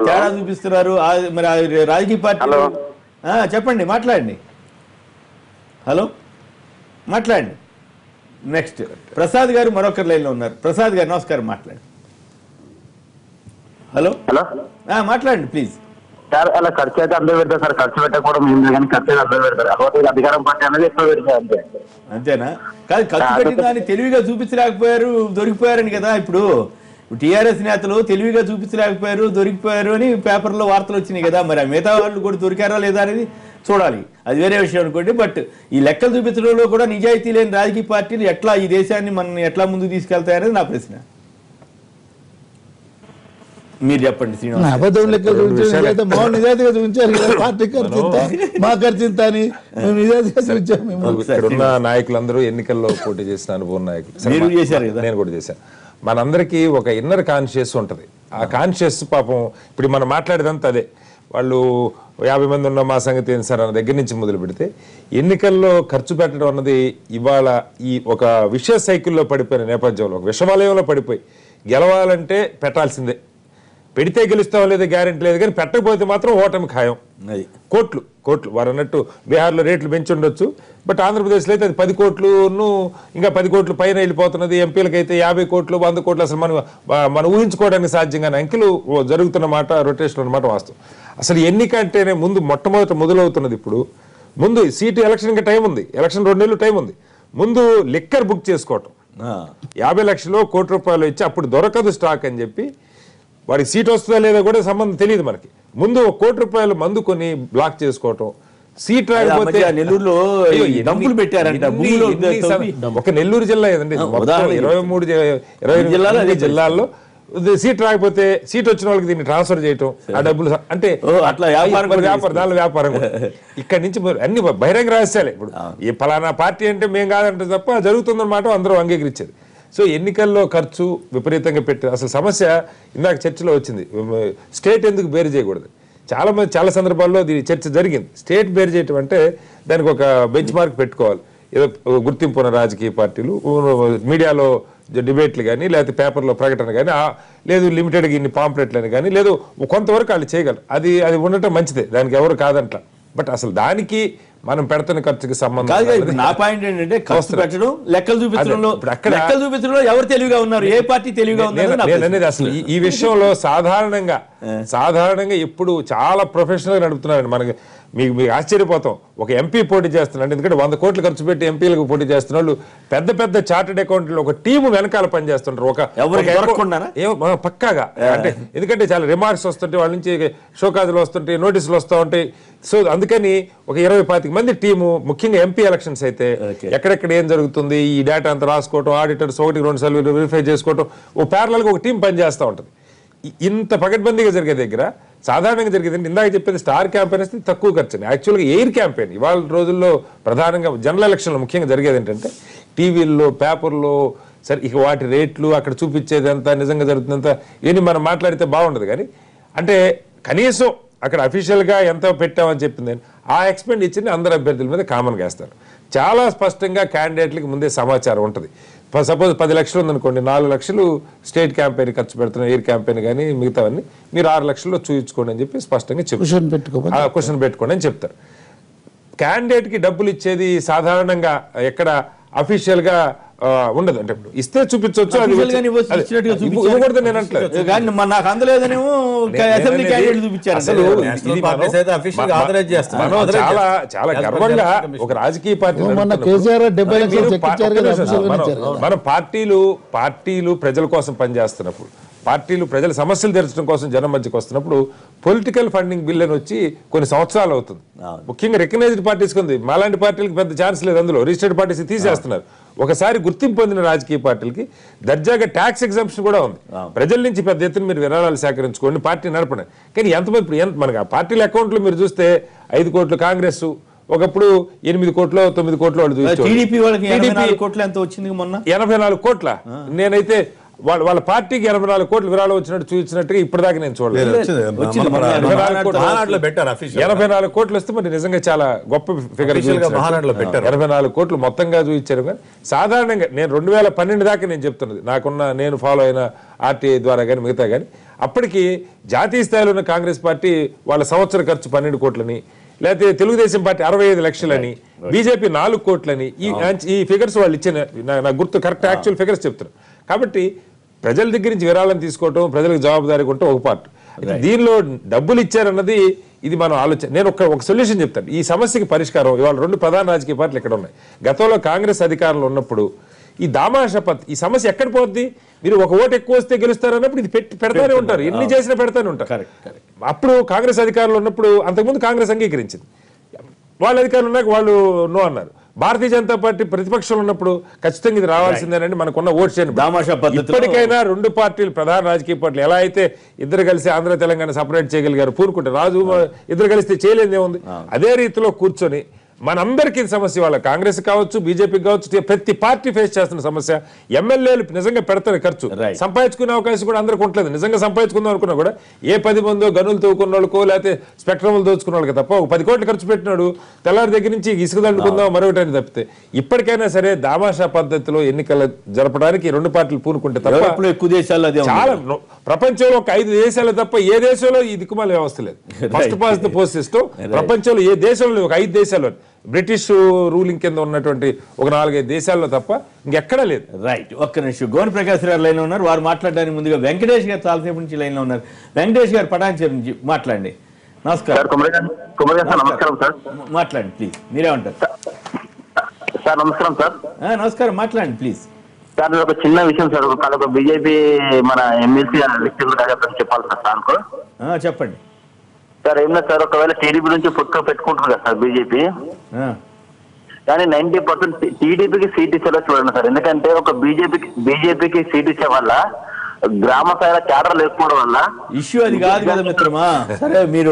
A: తేడా చూపిస్తున్నారు మరి రాజకీయ పార్టీ. చెప్పండి, మాట్లాడండి. హలో, మాట్లాడండి. నెక్స్ట్ ప్రసాద్ గారు మరొకరు లైన్లో ఉన్నారు. ప్రసాద్ గారు నమస్కారం, మాట్లాడండి. హలో మాట్లాడండి ప్లీజ్.
E: సార్ అలా ఖర్చు అయితే అందరూ పెడతారు సార్, ఖర్చు పెట్టకపోవడం మేము కానీ ఖర్చు అయితే అందరూ పెడతారు. అటువంటి అధికారం పార్టీ అనేది ఎక్కువ పెడతారు అంతే.
A: అంతేనా? కాదు, ఖర్చు పెట్టిన దాన్ని తెలివిగా చూపించలేకపోయారు, దొరికిపోయారని కదా. ఇప్పుడు టీఆర్ఎస్ నేతలు తెలివిగా చూపించలేకపోయారు, దొరికిపోయారు అని పేపర్లో వార్తలు వచ్చినాయి కదా. మరి మిగతా వాళ్ళు కూడా దొరికారా లేదా అనేది చూడాలి, అది వేరే విషయం అనుకోండి. బట్ ఈ లెక్కలు చూపించడంలో కూడా నిజాయితీ లేని రాజకీయ పార్టీలు ఎట్లా ఈ దేశాన్ని మనం ఎట్లా ముందుకు తీసుకెళ్తాయనేది నా ప్రశ్న. మీరు చెప్పండి శ్రీనివాస్.
B: అబద్ధం లెక్కలు చూపించారు, మామూలు నిజాయితీగా చూపించారు. పార్టీ ఖర్చు ఇంత, మా ఖర్చు ఇంత అని మేము నిజాయితీగా చూపించాము.
F: ఇక్కడున్న నాయకులందరూ ఎన్నికల్లో పోటీ చేసిన అనుభవం నాయకులు. నేను కూడా చేశాను. మనందరికీ ఒక ఇన్నర్ కాన్షియస్ ఉంటుంది. ఆ కాన్షియస్ పాపం ఇప్పుడు మనం మాట్లాడేదంతా అదే. వాళ్ళు 50 మంది ఉన్న మా సంగతి ఏంటి సార్ అన్న దగ్గర నుంచి మొదలు పెడితే ఎన్నికల్లో ఖర్చు పెట్టడం అన్నది ఇవాళ ఈ ఒక విషయ సైకిల్లో పడిపోయిన నేపథ్యంలో, ఒక విషవలయంలో పడిపోయి గెలవాలంటే పెట్టాల్సిందే. పెడితే గెలుస్తాం లేదా గ్యారెంటీ లేదు, కానీ పెట్టకపోతే మాత్రం ఓటమి ఖాయం. కోట్లు కోట్లు వారు అన్నట్టు బీహార్లో రేట్లు పెంచి ఉండొచ్చు, బట్ ఆంధ్రప్రదేశ్లో అయితే అది 10 కోట్లును ఇంకా 10 కోట్లు పైన వెళ్ళిపోతున్నది. ఎంపీలకు అయితే 50 కోట్లు 100 కోట్లు అసలు మనం ఊహించుకోవడానికి సాధ్యంగానే అంకెలు జరుగుతున్న మాట, రొటేషన్ అన్నమాట వాస్తవం. అసలు ఎన్నిక అంటేనే ముందు మొట్టమొదట మొదలవుతున్నది. ఇప్పుడు ముందు సీటు ఎలక్షన్కి టైం ఉంది, ఎలక్షన్ 2 నెలలు టైం ఉంది. ముందు లిక్కర్ బుక్ చేసుకోవటం, 50 లక్షలు కోటి రూపాయలు ఇచ్చి అప్పుడు దొరకదు స్టాక్ అని చెప్పి వాడికి సీట్ వస్తుందా లేదా కూడా సంబంధం తెలియదు మనకి. ముందు 1 కోటి రూపాయలు మందు కొని బ్లాక్ చేసుకోవటం, సీట్ రాకపోతే
A: నెల్లూరులో డబ్బులు పెట్టారంట.
F: ఒక నెల్లూరు జిల్లా ఏదండి, 23 జిల్లాల్లో సీట్ రాకపోతే సీట్ వచ్చిన వాళ్ళకి దీన్ని ట్రాన్స్ఫర్ చేయటం, ఆ డబ్బులు అంటే
A: అట్లా
F: దానిలో వ్యాపారం. ఇక్కడి నుంచి అన్ని బహిరంగ రహస్యాలే. ఇప్పుడు ఈ ఫలానా పార్టీ అంటే మేము కాదంటే తప్ప జరుగుతుందన్నమాట అందరూ అంగీకరించేది. సో ఎన్నికల్లో ఖర్చు విపరీతంగా పెట్టి అసలు సమస్య ఇందాక చర్చలో వచ్చింది, స్టేట్ ఎందుకు బేరు చేయకూడదు. చాలా సందర్భాల్లో దీని చర్చ జరిగింది. స్టేట్ బేరు చేయటం అంటే దానికి ఒక బెంచ్ మార్క్ పెట్టుకోవాలి. ఏదో గుర్తింపు ఉన్న రాజకీయ పార్టీలు మీడియాలో డిబేట్లు కానీ లేకపోతే పేపర్లో ప్రకటన కానీ లేదు లిమిటెడ్గా ఇన్ని పాంప్లెట్లు అని కానీ లేదు కొంతవరకు వాళ్ళు చేయగలరు. అది ఉండటం మంచిదే, దానికి ఎవరు కాదంట. బట్ అసలు దానికి మనం పెడుతున్న ఖర్చుకి సంబంధం
A: కాదు. నా పాయింట్ ఏంటంటే ఖర్చు పెట్టడం, లెక్కలు చూపించడంలో ఎవరు తెలివిగా ఉన్నారు, ఏ పార్టీ తెలివిగా ఉన్నారు.
F: అసలు ఈ విషయంలో సాధారణంగా ఎప్పుడు చాలా ప్రొఫెషనల్ గా నడుపుతున్నారు. మనకి మీకు ఆశ్చర్యపోతాం. ఒక ఎంపీ పోటీ చేస్తున్నాడు, ఎందుకంటే 100 కోట్లు ఖర్చు పెట్టి ఎంపీలకు పోటీ చేస్తున్న వాళ్ళు పెద్ద పెద్ద చార్టెడ్ అకౌంట్లు ఒక టీము వెనకాల పనిచేస్తుంటారు. పక్కాగా అంటే ఎందుకంటే చాలా రిమార్క్స్ వస్తుంటాయి, వాళ్ళ నుంచి షోకాజులు వస్తుంటాయి, నోటీసులు వస్తూ ఉంటాయి. సో అందుకని ఒక 20-25 మంది టీము, ముఖ్యంగా ఎంపీ ఎలక్షన్స్ అయితే ఎక్కడెక్కడ ఏం జరుగుతుంది ఈ డేటా అంతా రాసుకోవటం, ఆడిటర్స్ 1-2 సార్లు వెరిఫై చేసుకోవటం, ఓ ప్యారలల్గా ఒక టీం పనిచేస్తూ ఉంటుంది. ఇంత పకడ్బందీగా జరిగే దగ్గర సాధారణంగా జరిగేది ఇందాక చెప్పేది స్టార్ క్యాంపెయిన్ వస్తే తక్కువ ఖర్చు. యాక్చువల్గా ఎయిర్ క్యాంపెయిన్ ఇవాళ రోజుల్లో ప్రధానంగా జనరల్ ఎలక్షన్లో ముఖ్యంగా జరిగేది ఏంటంటే టీవీల్లో పేపర్లో సరే ఇక వాటి రేట్లు అక్కడ చూపించేదంతా నిజంగా జరుగుతుందంతా ఇవన్నీ మనం మాట్లాడితే బాగుండదు. కానీ అంటే కనీసం అక్కడ అఫీషియల్గా ఎంత పెట్టామని చెప్పింది ఆ ఎక్స్పెండిచర్ని అందరు అభ్యర్థుల మీద కామన్గా వేస్తారు. చాలా స్పష్టంగా క్యాండిడేట్లకి ముందే సమాచారం ఉంటుంది. సపోజ్ 10 లక్షలు ఉందనుకోండి, 4 లక్షలు స్టేట్ క్యాంపెయిన్ ఖర్చు పెడుతున్న ఎయిర్ క్యాంపెయిన్ కానీ మిగతావన్నీ మీరు 6 లక్షల్లో చూయించుకోండి అని చెప్పి స్పష్టంగా క్వశ్చన్ పెట్టుకోండి అని చెప్తారు. క్యాండిడేట్కి డబ్బులు ఇచ్చేది సాధారణంగా ఎక్కడ అఫీషియల్గా ఉండదు. అంటే ఇస్తే చూపించవచ్చు, ఇవ్వకూడదు నేను అంటలేదు. చాలా గర్వంగా ఒక రాజకీయ పార్టీ మన పార్టీలు ప్రజల కోసం పనిచేస్తున్నప్పుడు పార్టీలు ప్రజల సమస్యలు తీర్చడం కోసం జనం మధ్యకి వస్తున్నప్పుడు పొలిటికల్ ఫండింగ్ బిల్ అని వచ్చి కొన్ని సంవత్సరాలు అవుతుంది. ముఖ్యంగా రికగ్నైజ్డ్ పార్టీస్ ఉంది, మాలాంటి పార్టీలకు పెద్ద ఛాన్స్ లేదు, అందులో రిజిస్టర్డ్ పార్టీస్ తీసేస్తున్నారు. ఒకసారి గుర్తింపు పొందిన రాజకీయ పార్టీలకి దర్జాగా ట్యాక్స్ ఎగ్జామ్షన్ కూడా ఉంది. ప్రజల నుంచి పెద్ద ఎత్తున మీరు విరాళాలు సేకరించుకోండి, పార్టీ నడపండి. కానీ ఎంతమంది మనకి ఆ పార్టీల అకౌంట్లో మీరు చూస్తే 5 కోట్లు కాంగ్రెస్, ఒకప్పుడు 8 కోట్లు 9 కోట్లు వాళ్ళు చూస్తారు.
A: టీడీపీ వాళ్ళకి 84 కోట్లు ఎంత వచ్చింది మొన్న?
F: 84 కోట్ల. నేనైతే వాళ్ళ పార్టీకి 84 కోట్లు విరాళం వచ్చినట్టు చూపించినట్టుగా ఇప్పటిదాకా నేను చూడలేదు. 84 కోట్లు వస్తే మరి నిజంగా చాలా గొప్ప ఫిగర్. 84 కోట్లు మొత్తంగా చూపించారు. కానీ సాధారణంగా నేను 2012 దాకా నేను చెప్తున్నది, నేను ఫాలో అయిన ఆర్టీఐ ద్వారా కానీ మిగతా కానీ, అప్పటికి జాతీయ స్థాయిలో ఉన్న కాంగ్రెస్ పార్టీ వాళ్ళ సంవత్సర ఖర్చు 12 కోట్లని, లేకపోతే తెలుగుదేశం పార్టీ 65 లక్షలని, బీజేపీ 4 కోట్లని, ఈ ఫిగర్స్ వాళ్ళు ఇచ్చిన నాకు గుర్తు కరెక్ట్ యాక్చువల్ ఫిగర్స్ చెప్తున్నారు. కాబట్టి ప్రజల దగ్గర నుంచి విరాళం తీసుకోవటం, ప్రజలకు జవాబుదారీ ఉండటం ఒక పార్ట్. దీనిలో డబ్బులు ఇచ్చారన్నది ఇది మనం ఆలోచన. నేను ఒక సొల్యూషన్ చెప్తాను ఈ సమస్యకి పరిష్కారం. ఇవాళ 2 ప్రధాన రాజకీయ పార్టీలు ఇక్కడ ఉన్నాయి. గతంలో కాంగ్రెస్ అధికారంలో ఉన్నప్పుడు ఈ దామాషా ఈ సమస్య ఎక్కడ పోద్ది, మీరు ఒక ఓటు ఎక్కువ వస్తే గెలుస్తారన్నప్పుడు ఇది పెడతానే ఉంటారు, ఎన్ని చేసినా పెడతానే ఉంటారు. అప్పుడు కాంగ్రెస్ అధికారంలో ఉన్నప్పుడు అంతకుముందు కాంగ్రెస్ అంగీకరించింది, వాళ్ళ అధికారులు ఉన్నాక వాళ్ళు నో అన్నారు. భారతీయ జనతా పార్టీ ప్రతిపక్షంలో ఉన్నప్పుడు ఖచ్చితంగా ఇది రావాల్సిందేనండి మనకున్న ఓట్ చేయను. ఇప్పటికైనా 2 పార్టీలు ప్రధాన రాజకీయ పార్టీలు ఎలా అయితే ఇద్దరు కలిసి ఆంధ్ర తెలంగాణ సపరేట్ చేయగలిగారు, పూనుకుంటే రాజు ఇద్దరు కలిస్తే చేయలేదే ఉంది. అదే రీతిలో కూర్చొని మనందరికీ సమస్య, వాళ్ళ కాంగ్రెస్ కావచ్చు, బీజేపీ కావచ్చు, ప్రతి పార్టీ ఫేస్ చేస్తున్న సమస్య. ఎమ్మెల్యేలు నిజంగా పెడతారు ఖర్చు, సంపాదించుకునే అవకాశం కూడా అందరికి ఉండలేదు. నిజంగా సంపాదించుకుందాం అనుకున్నా కూడా ఏ 10 మందో గనులు తవ్వుకున్న వాళ్ళకో లేకపోతే స్పెక్ట్రమ్లు దోచుకున్న వాళ్ళకి తప్ప 10 కోట్లు ఖర్చు పెట్టినాడు తెల్లారి దగ్గర నుంచి ఇసుక దండుకుందాం మరొకటి తప్పితే. ఇప్పటికైనా సరే దామాషా పద్ధతిలో ఎన్నికలు జరపడానికి 2 పార్టీలు పూనుకుంటే తప్ప
A: ఎక్కువ దేశాల్లో
F: చాలా ప్రపంచంలో ఒక 5 దేశాలు తప్ప ఏ దేశంలో ఈ దిక్కుమాల వ్యవస్థ లేదు. First pass the post system ప్రపంచంలో ఏ దేశంలో ఒక 5 దేశాల్లో, బ్రిటిష్ రూలింగ్ కింద ఉన్నటువంటి ఒక 4-5 దేశాల్లో తప్ప ఇంకెక్కడా లేదు.
A: రైట్, ఒక్క నిమిషం. గోని ప్రకాశ్ గారు లైన్ లో ఉన్నారు, వారు మాట్లాడడానికి ముందుగా వెంకటేష్ గారు చాలాసేపు నుంచి లైన్ లో ఉన్నారు. వెంకటేష్ గారు పటాన్చేరు నుంచి మాట్లాడండి. నమస్కారం.
E: నమస్కారం సార్.
A: మాట్లాడండి ప్లీజ్, మీరేమంటారు
E: సార్? నమస్కారం సార్.
A: నమస్కారం, మాట్లాడండి ప్లీజ్
E: సార్. ఒక చిన్న విషయం సార్, ఒక బీజేపీ మన ఎమ్మెల్సీ చెప్పాలి సార్ సార్కు.
A: చెప్పండి
E: సార్. ఏం లేదు సార్, ఒకవేళ టీడీపీ నుంచి పెట్టుకుంటుంది కదా సార్ బీజేపీ, కానీ 90% టీడీపీకి సీట్ ఇచ్చేలా చూడండి సార్. ఎందుకంటే ఒక బీజేపీకి సీట్ ఇచ్చే వల్ల గ్రామ స్థాయిలో క్యాడర్ లేకపోవడం వల్ల
A: ఇష్యూ అది కాదు కదా మిత్రమా. సరే, మీరు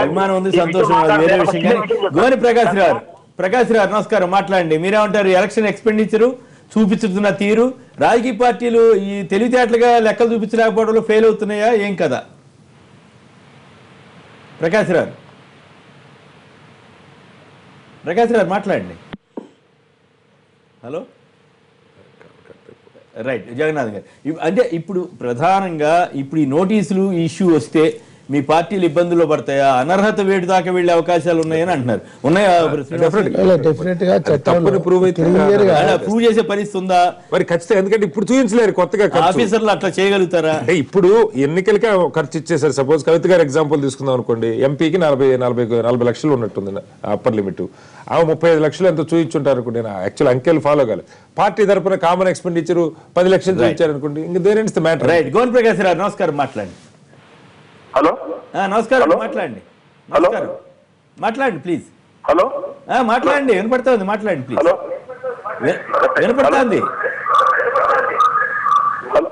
A: అభిమానం ఉంది, సంతోషం, వేరే విషయం. కానీ గోని ప్రకాశ్ గారు నమస్కారం, మాట్లాడండి. మీరేమంటారు? ఎలక్షన్ ఎక్స్పెండిచరు చూపించుతున్న తీరు, రాజకీయ పార్టీలు ఈ తెలివితేటలుగా లెక్కలు చూపించలేకపోవడంలో ఫెయిల్ అవుతున్నాయా ఏం కదా? ప్రకాశ్ గారు మాట్లాడండి. Hello, right. జగన్నాథ్ గారు, అంటే ఇప్పుడు ప్రధానంగా ఇప్పుడు ఈ నోటీసులు ఇష్యూ వస్తే మీ పార్టీలు ఇబ్బందుల్లో పడతాయా? అనర్హత వేటు దాకా వెళ్లే అవకాశాలు ఉన్నాయని అంటున్నారు. ఉన్నాయా? ప్రూవ్ చేసే పరిస్థితి ఉందా
F: మరి? ఖచ్చితంగా. ఎందుకంటే ఇప్పుడు చూపించలేరు కొత్తగా,
A: ఆఫీసర్లు అట్లా చేయగలుగుతారా?
F: అంటే ఇప్పుడు ఎన్నికలకే ఖర్చు ఇచ్చేసారు. సపోజ్ కవిత గారు ఎగ్జాంపుల్ తీసుకుందాం అనుకోండి, ఎంపీకి 40 లక్షలు ఉన్నట్టుంది అప్పర్ లిమిట్, 35 లక్షలు ఎంతో చూపించుంటారు అనుకోండి. యాక్చువల్ అంకెలు ఫాలో కాలేదు. పార్టీ తరఫున కామన్ ఎక్స్పెండిచర్ 10 లక్షలు చూపించారు అనుకోండి, ఇంకా there ends the matter.
A: Right. Gone Prakash గారు నమస్కారం, మాట్లాడండి.
E: హలో,
A: నమస్కారం, మాట్లాడండి. నమస్కారం, మాట్లాడండి ప్లీజ్.
E: హలో,
A: మాట్లాడండి, వినపడుతుంది, మాట్లాడండి ప్లీజ్. వినపడుతుంది,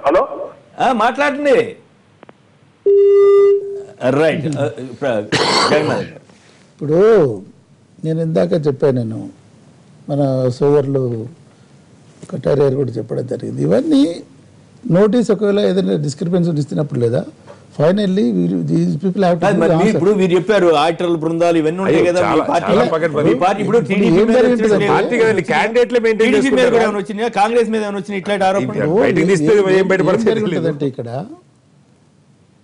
E: హలో,
A: మాట్లాడండి. రైట్.
B: ఇప్పుడు నేను ఇందాక చెప్పాను, మన సోవర్లు కటారియర్ కూడా చెప్పడం జరిగింది. ఇవన్నీ నోటీస్ ఒకవేళ ఏదైనా డిస్క్రిపెన్సీ ఇస్తున్నప్పుడు లేదా ఫైనల్లీ
A: ఇప్పుడు మీరు చెప్పారు ఆడిటర్ల బృందాలు ఇవన్నీ ఉంటాయి కదా కాంగ్రెస్ మీద వచ్చిన ఇట్లాంటి ఆరోపణలు
B: అంటే ఇక్కడ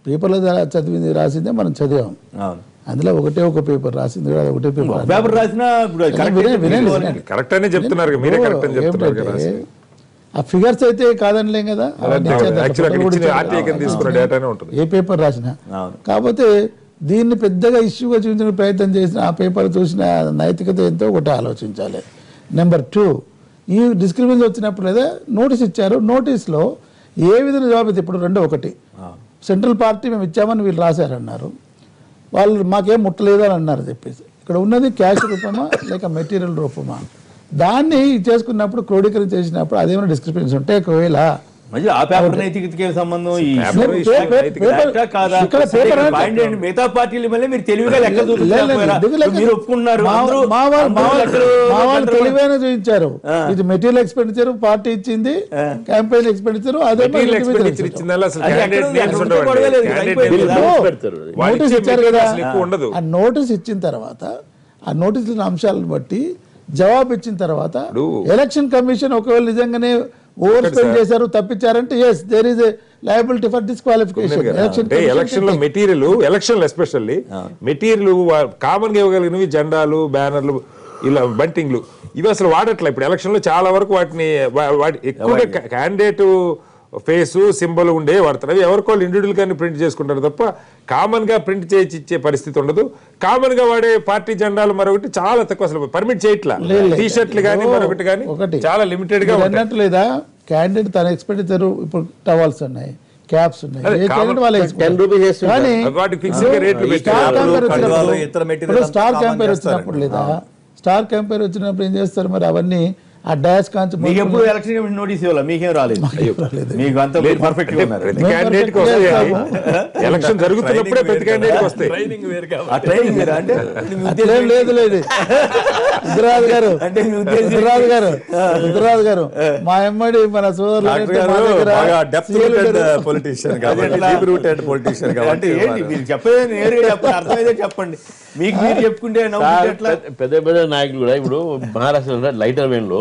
B: పేపర్లో చదివింది రాసిందే మనం చదివాం. అందులో ఒక పేపర్ రాసింది, ఒకటే
A: పేపర్ రాసినా
F: కరెక్ట్ అనే చెప్తున్నారు.
B: ఆ ఫిగర్స్ అయితే కాదనిలేం కదా, ఏ పేపర్ రాసినా. కాకపోతే దీన్ని పెద్దగా ఇష్యూగా చూపించిన ప్రయత్నం చేసిన ఆ పేపర్ చూసిన నైతికత ఎంతో ఒకటి ఆలోచించాలి. నెంబర్ 2, ఈ డిస్క్రిపెన్సీ వచ్చినప్పుడు లేదా నోటీస్ ఇచ్చారు, నోటీస్లో ఏ విధంగా జవాబు ఇది? ఇప్పుడు రెండో ఒకటి, సెంట్రల్ పార్టీ మేము ఇచ్చామని వీళ్ళు రాశారన్నారు, వాళ్ళు మాకేం ముట్టలేదు అని అన్నారు చెప్పేసి. ఇక్కడ ఉన్నది క్యాష్ రూపమా లేక మెటీరియల్ రూపమా? దాన్ని చేసుకున్నప్పుడు క్రోడీకరణ చేసినప్పుడు అదేమైనా డిస్క్రిపెన్సీ ఉంటే ఒకవేళ
A: మధ్య ఆ పేపర్ నైతికతకి సంబంధం మిగతా పార్టీలు మళ్ళీ మీరు తెలివిగా లెక్క మీరు ఒప్పుకుంటున్నారు.
B: మా వాళ్ళు తెలివైన చూపించారు. ఇది మెటీరియల్ ఎక్స్పెండిచర్ పార్టీ ఇచ్చింది, క్యాంపెయిన్ ఎక్స్పెండిచర్ అదే నోటీస్ ఇచ్చారు కదా. ఆ నోటీస్ ఇచ్చిన తర్వాత ఆ నోటీస్ అంశాలను బట్టి జవాబు ఇచ్చిన తర్వాత ఎలక్షన్ కమిషన్ ఒకవేళ నిజంగానే ఓవర్ స్పెండ్ చేశారు, తప్పించారంటే yes there is a liability for disqualification.
F: Election లో material, election especially material common గా ఇవ్వగలిగినవి జెండాలు, బ్యానర్లు, ఇలా బంటింగ్లు, ఇవి అసలు వాడట్లే. ఇప్పుడు ఎలక్షన్ లో చాలా వరకు వాటిని ఎక్కువగా క్యాండిడేట్ ఫేసు సింబల్ ఉండే వాడతారు. అవి ఎవరికో ఇండివిజువల్ గానీ ప్రింట్ చేసుకుంటారు తప్ప కామన్ గా ప్రింట్ చేసి ఇచ్చే పరిస్థితి ఉండదు. కామన్ గా వాడే పార్టీ జెండాలు మరొకటి చాలా తక్కువ, అసలు పర్మిట్ చేయట్లా. టీ షర్ట్లు కానీ మరొకటి కానీ చాలా లిమిటెడ్ గా
B: అన్నట్టు లేదా. క్యాండిడేట్ తన ఎక్స్పెండిచర్ ఇప్పుడు టవల్స్ ఉన్నాయి, క్యాప్స్ ఉన్నాయి, స్టార్ క్యాంపైర్ వచ్చినప్పుడు లేదా స్టార్ క్యాంపైర్ వచ్చినప్పుడు ఏం చేస్తారు మరి? అవన్నీ ఆ డాష్ కాంచి
A: మీకు ఎప్పుడు ఎలక్షన్ కమిషన్ నోటీస్ ఇవ్వాలి, మీకేం రాలేదు. మీకు అంత పర్ఫెక్ట్ గా ఉన్నారు.
F: ప్రతి క్యాండిడేట్ కి ఎలక్షన్ జరుగుతున్నప్పుడే ప్రతి క్యాండిడేట్ వస్తాయి.
B: లేదు లేదు రుద్రరాజు గారు మా ఎమ్మడి మన సోదరులు
A: చెప్పేది నేరుగా చెప్పండి, అర్థమైతే చెప్పండి. మీకు మీరు చెప్పుకుంటే
D: పెద్ద పెద్ద నాయకులు కూడా ఇప్పుడు మహారాష్ట్ర లైటర్ వేన్ లో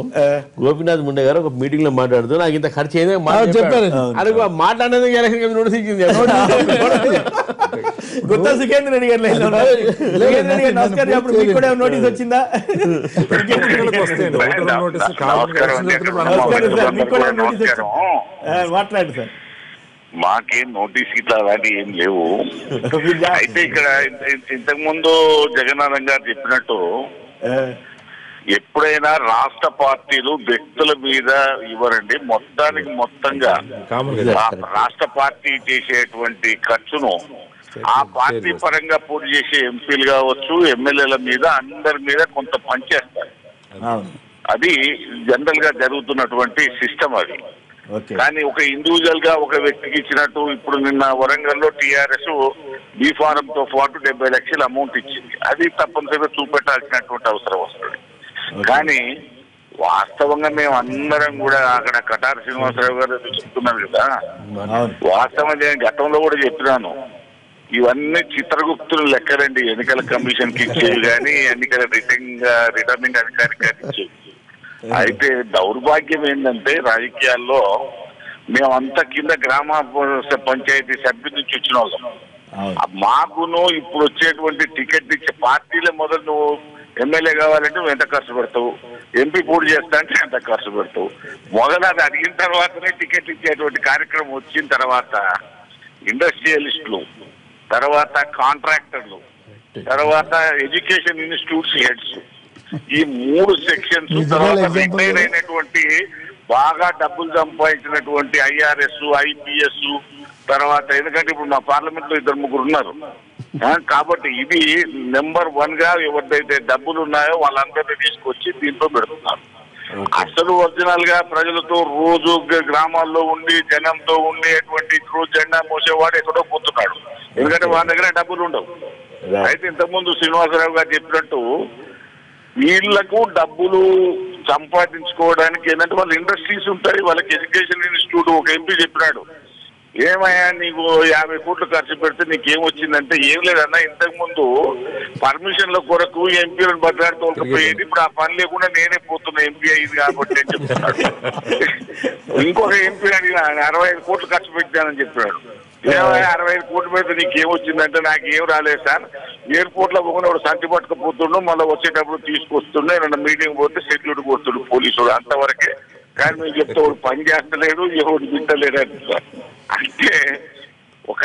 D: గోపీనాథ్ ముండే గారు ఒక మీటింగ్ లో మాట్లాడుతూ నాకు ఇంత ఖర్చు అయింది మాట్లాడేందుకు ఎలక్షన్ కమిషన్ నోటీస్ ఇచ్చింది.
A: గుత్తా సుఖేంద్ర రెడ్డి గారు నమస్కారం, అప్పుడు మీకు కూడా నోటీస్ వచ్చిందా? మాట్లాడు సార్.
G: మాకేం నోటీస్ ఇట్లా అలాంటి ఏం లేవు. అయితే ఇక్కడ ఇంతకు ముందు జగన్నాథం గారు చెప్పినట్టు ఎప్పుడైనా రాష్ట్ర పార్టీలు వ్యక్తుల మీద ఇవ్వరండి. మొత్తంగా రాష్ట్ర పార్టీ చేసేటువంటి ఖర్చును ఆ పార్టీ పరంగా పోటీ చేసే ఎంపీలు కావచ్చు, ఎమ్మెల్యేల మీద, అందరి మీద కొంత పనిచేస్తారు. అది జనరల్ గా జరుగుతున్నటువంటి సిస్టమ్ అది. కానీ ఒక ఇండివిజువల్ గా ఒక వ్యక్తికి ఇచ్చినట్టు ఇప్పుడు నిన్న వరంగల్లో టీఆర్ఎస్ బీ ఫారం తో పాటు 70 లక్షల అమౌంట్ ఇచ్చింది. అది తప్పనిసరిగా చూపెట్టాల్సినటువంటి అవసరం వస్తుంది. కానీ వాస్తవంగా మేము అందరం కూడా అక్కడ కటార్ శ్రీనివాసరావు గారు చెప్తున్నారు కదా, వాస్తవం నేను గతంలో కూడా చెప్పినాను, ఇవన్నీ చిత్రగుప్తులు లెక్కలండి. ఎన్నికల కమిషన్ కి ఇచ్చేవి కానీ ఎన్నికల రిటర్నింగ్ అధికారికి ఇచ్చేవి. అయితే దౌర్భాగ్యం ఏంటంటే రాజకీయాల్లో మేమంతా కింద గ్రామ పంచాయతీ సభ్యుల నుంచి వచ్చిన వాళ్ళం. మాకును ఇప్పుడు వచ్చేటువంటి టికెట్ ఇచ్చే పార్టీలే మొదలు నువ్వు ఎమ్మెల్యే కావాలంటే నువ్వు ఎంత ఖర్చు పెడతావు, ఎంపీ పోటీ చేస్తా అంటే ఎంత ఖర్చు పెడతావు. మొదలు అది అడిగిన తర్వాతనే టికెట్ ఇచ్చేటువంటి కార్యక్రమం వచ్చిన తర్వాత ఇండస్ట్రియలిస్టులు, తర్వాత కాంట్రాక్టర్లు, తర్వాత ఎడ్యుకేషన్ ఇన్స్టిట్యూట్స్ హెడ్స్, ఈ 3 సెక్షన్స్, తర్వాత రిటైర్ అయినటువంటి బాగా డబ్బులు సంపాదించినటువంటి ఐఆర్ఎస్, ఐపీఎస్, తర్వాత ఎందుకంటే ఇప్పుడు మా పార్లమెంట్ లో 2-3 ఉన్నారు కాబట్టి ఇది నెంబర్ 1 గా ఎవరిదైతే డబ్బులు ఉన్నాయో వాళ్ళందరినీ తీసుకొచ్చి దీంట్లో పెడుతున్నారు. అసలు ఒరిజినల్ గా ప్రజలతో రోజు గ్రామాల్లో ఉండి జనంతో ఉండేటువంటి రోజు జెండా మోసేవాడు ఎక్కడో పోతున్నాడు, ఎందుకంటే వాళ్ళ దగ్గర డబ్బులు ఉండవు. అయితే ఇంతకుముందు శ్రీనివాసరావు గారు చెప్పినట్టు వీళ్లకు డబ్బులు సంపాదించుకోవడానికి ఏంటంటే వాళ్ళ ఇండస్ట్రీస్ ఉంటాయి, వాళ్ళకి ఎడ్యుకేషన్ ఇన్స్టిట్యూట్. ఒక ఎంపీ చెప్పినాడు, ఏమయ్యా నీకు 50 కోట్లు ఖర్చు పెడితే నీకేమొచ్చిందంటే, ఏం లేదన్నా ఇంతకు ముందు పర్మిషన్ల కొరకు ఎంపీలను బద్దలాడి తోలుకపోయేది, ఇప్పుడు ఆ పని లేకుండా నేనే పోతున్నా ఎంపీ అయింది కాబట్టి అని చెప్తున్నాడు. ఇంకొక ఎంపీ అడిగిన 65 కోట్లు ఖర్చు పెట్టానని చెప్పాడు. 65 కోట్లు పెడితే నీకేమొచ్చిందంటే నాకు ఏం రాలేదు సార్, ఎయిర్పోర్ట్ లో పోకుండా సంచి పట్టుకుపోతుండు, మళ్ళీ వచ్చేటప్పుడు తీసుకొస్తుండే, ఏమన్నా మీటింగ్ పోతే సెక్యూరిటీ కొడుతుండు పోలీసుడు, అంతవరకే. కానీ మేము చెప్తే వాడు పని చేస్తలేడు, ఎవరు తింటలేడు అంటున్నారు. అంటే ఒక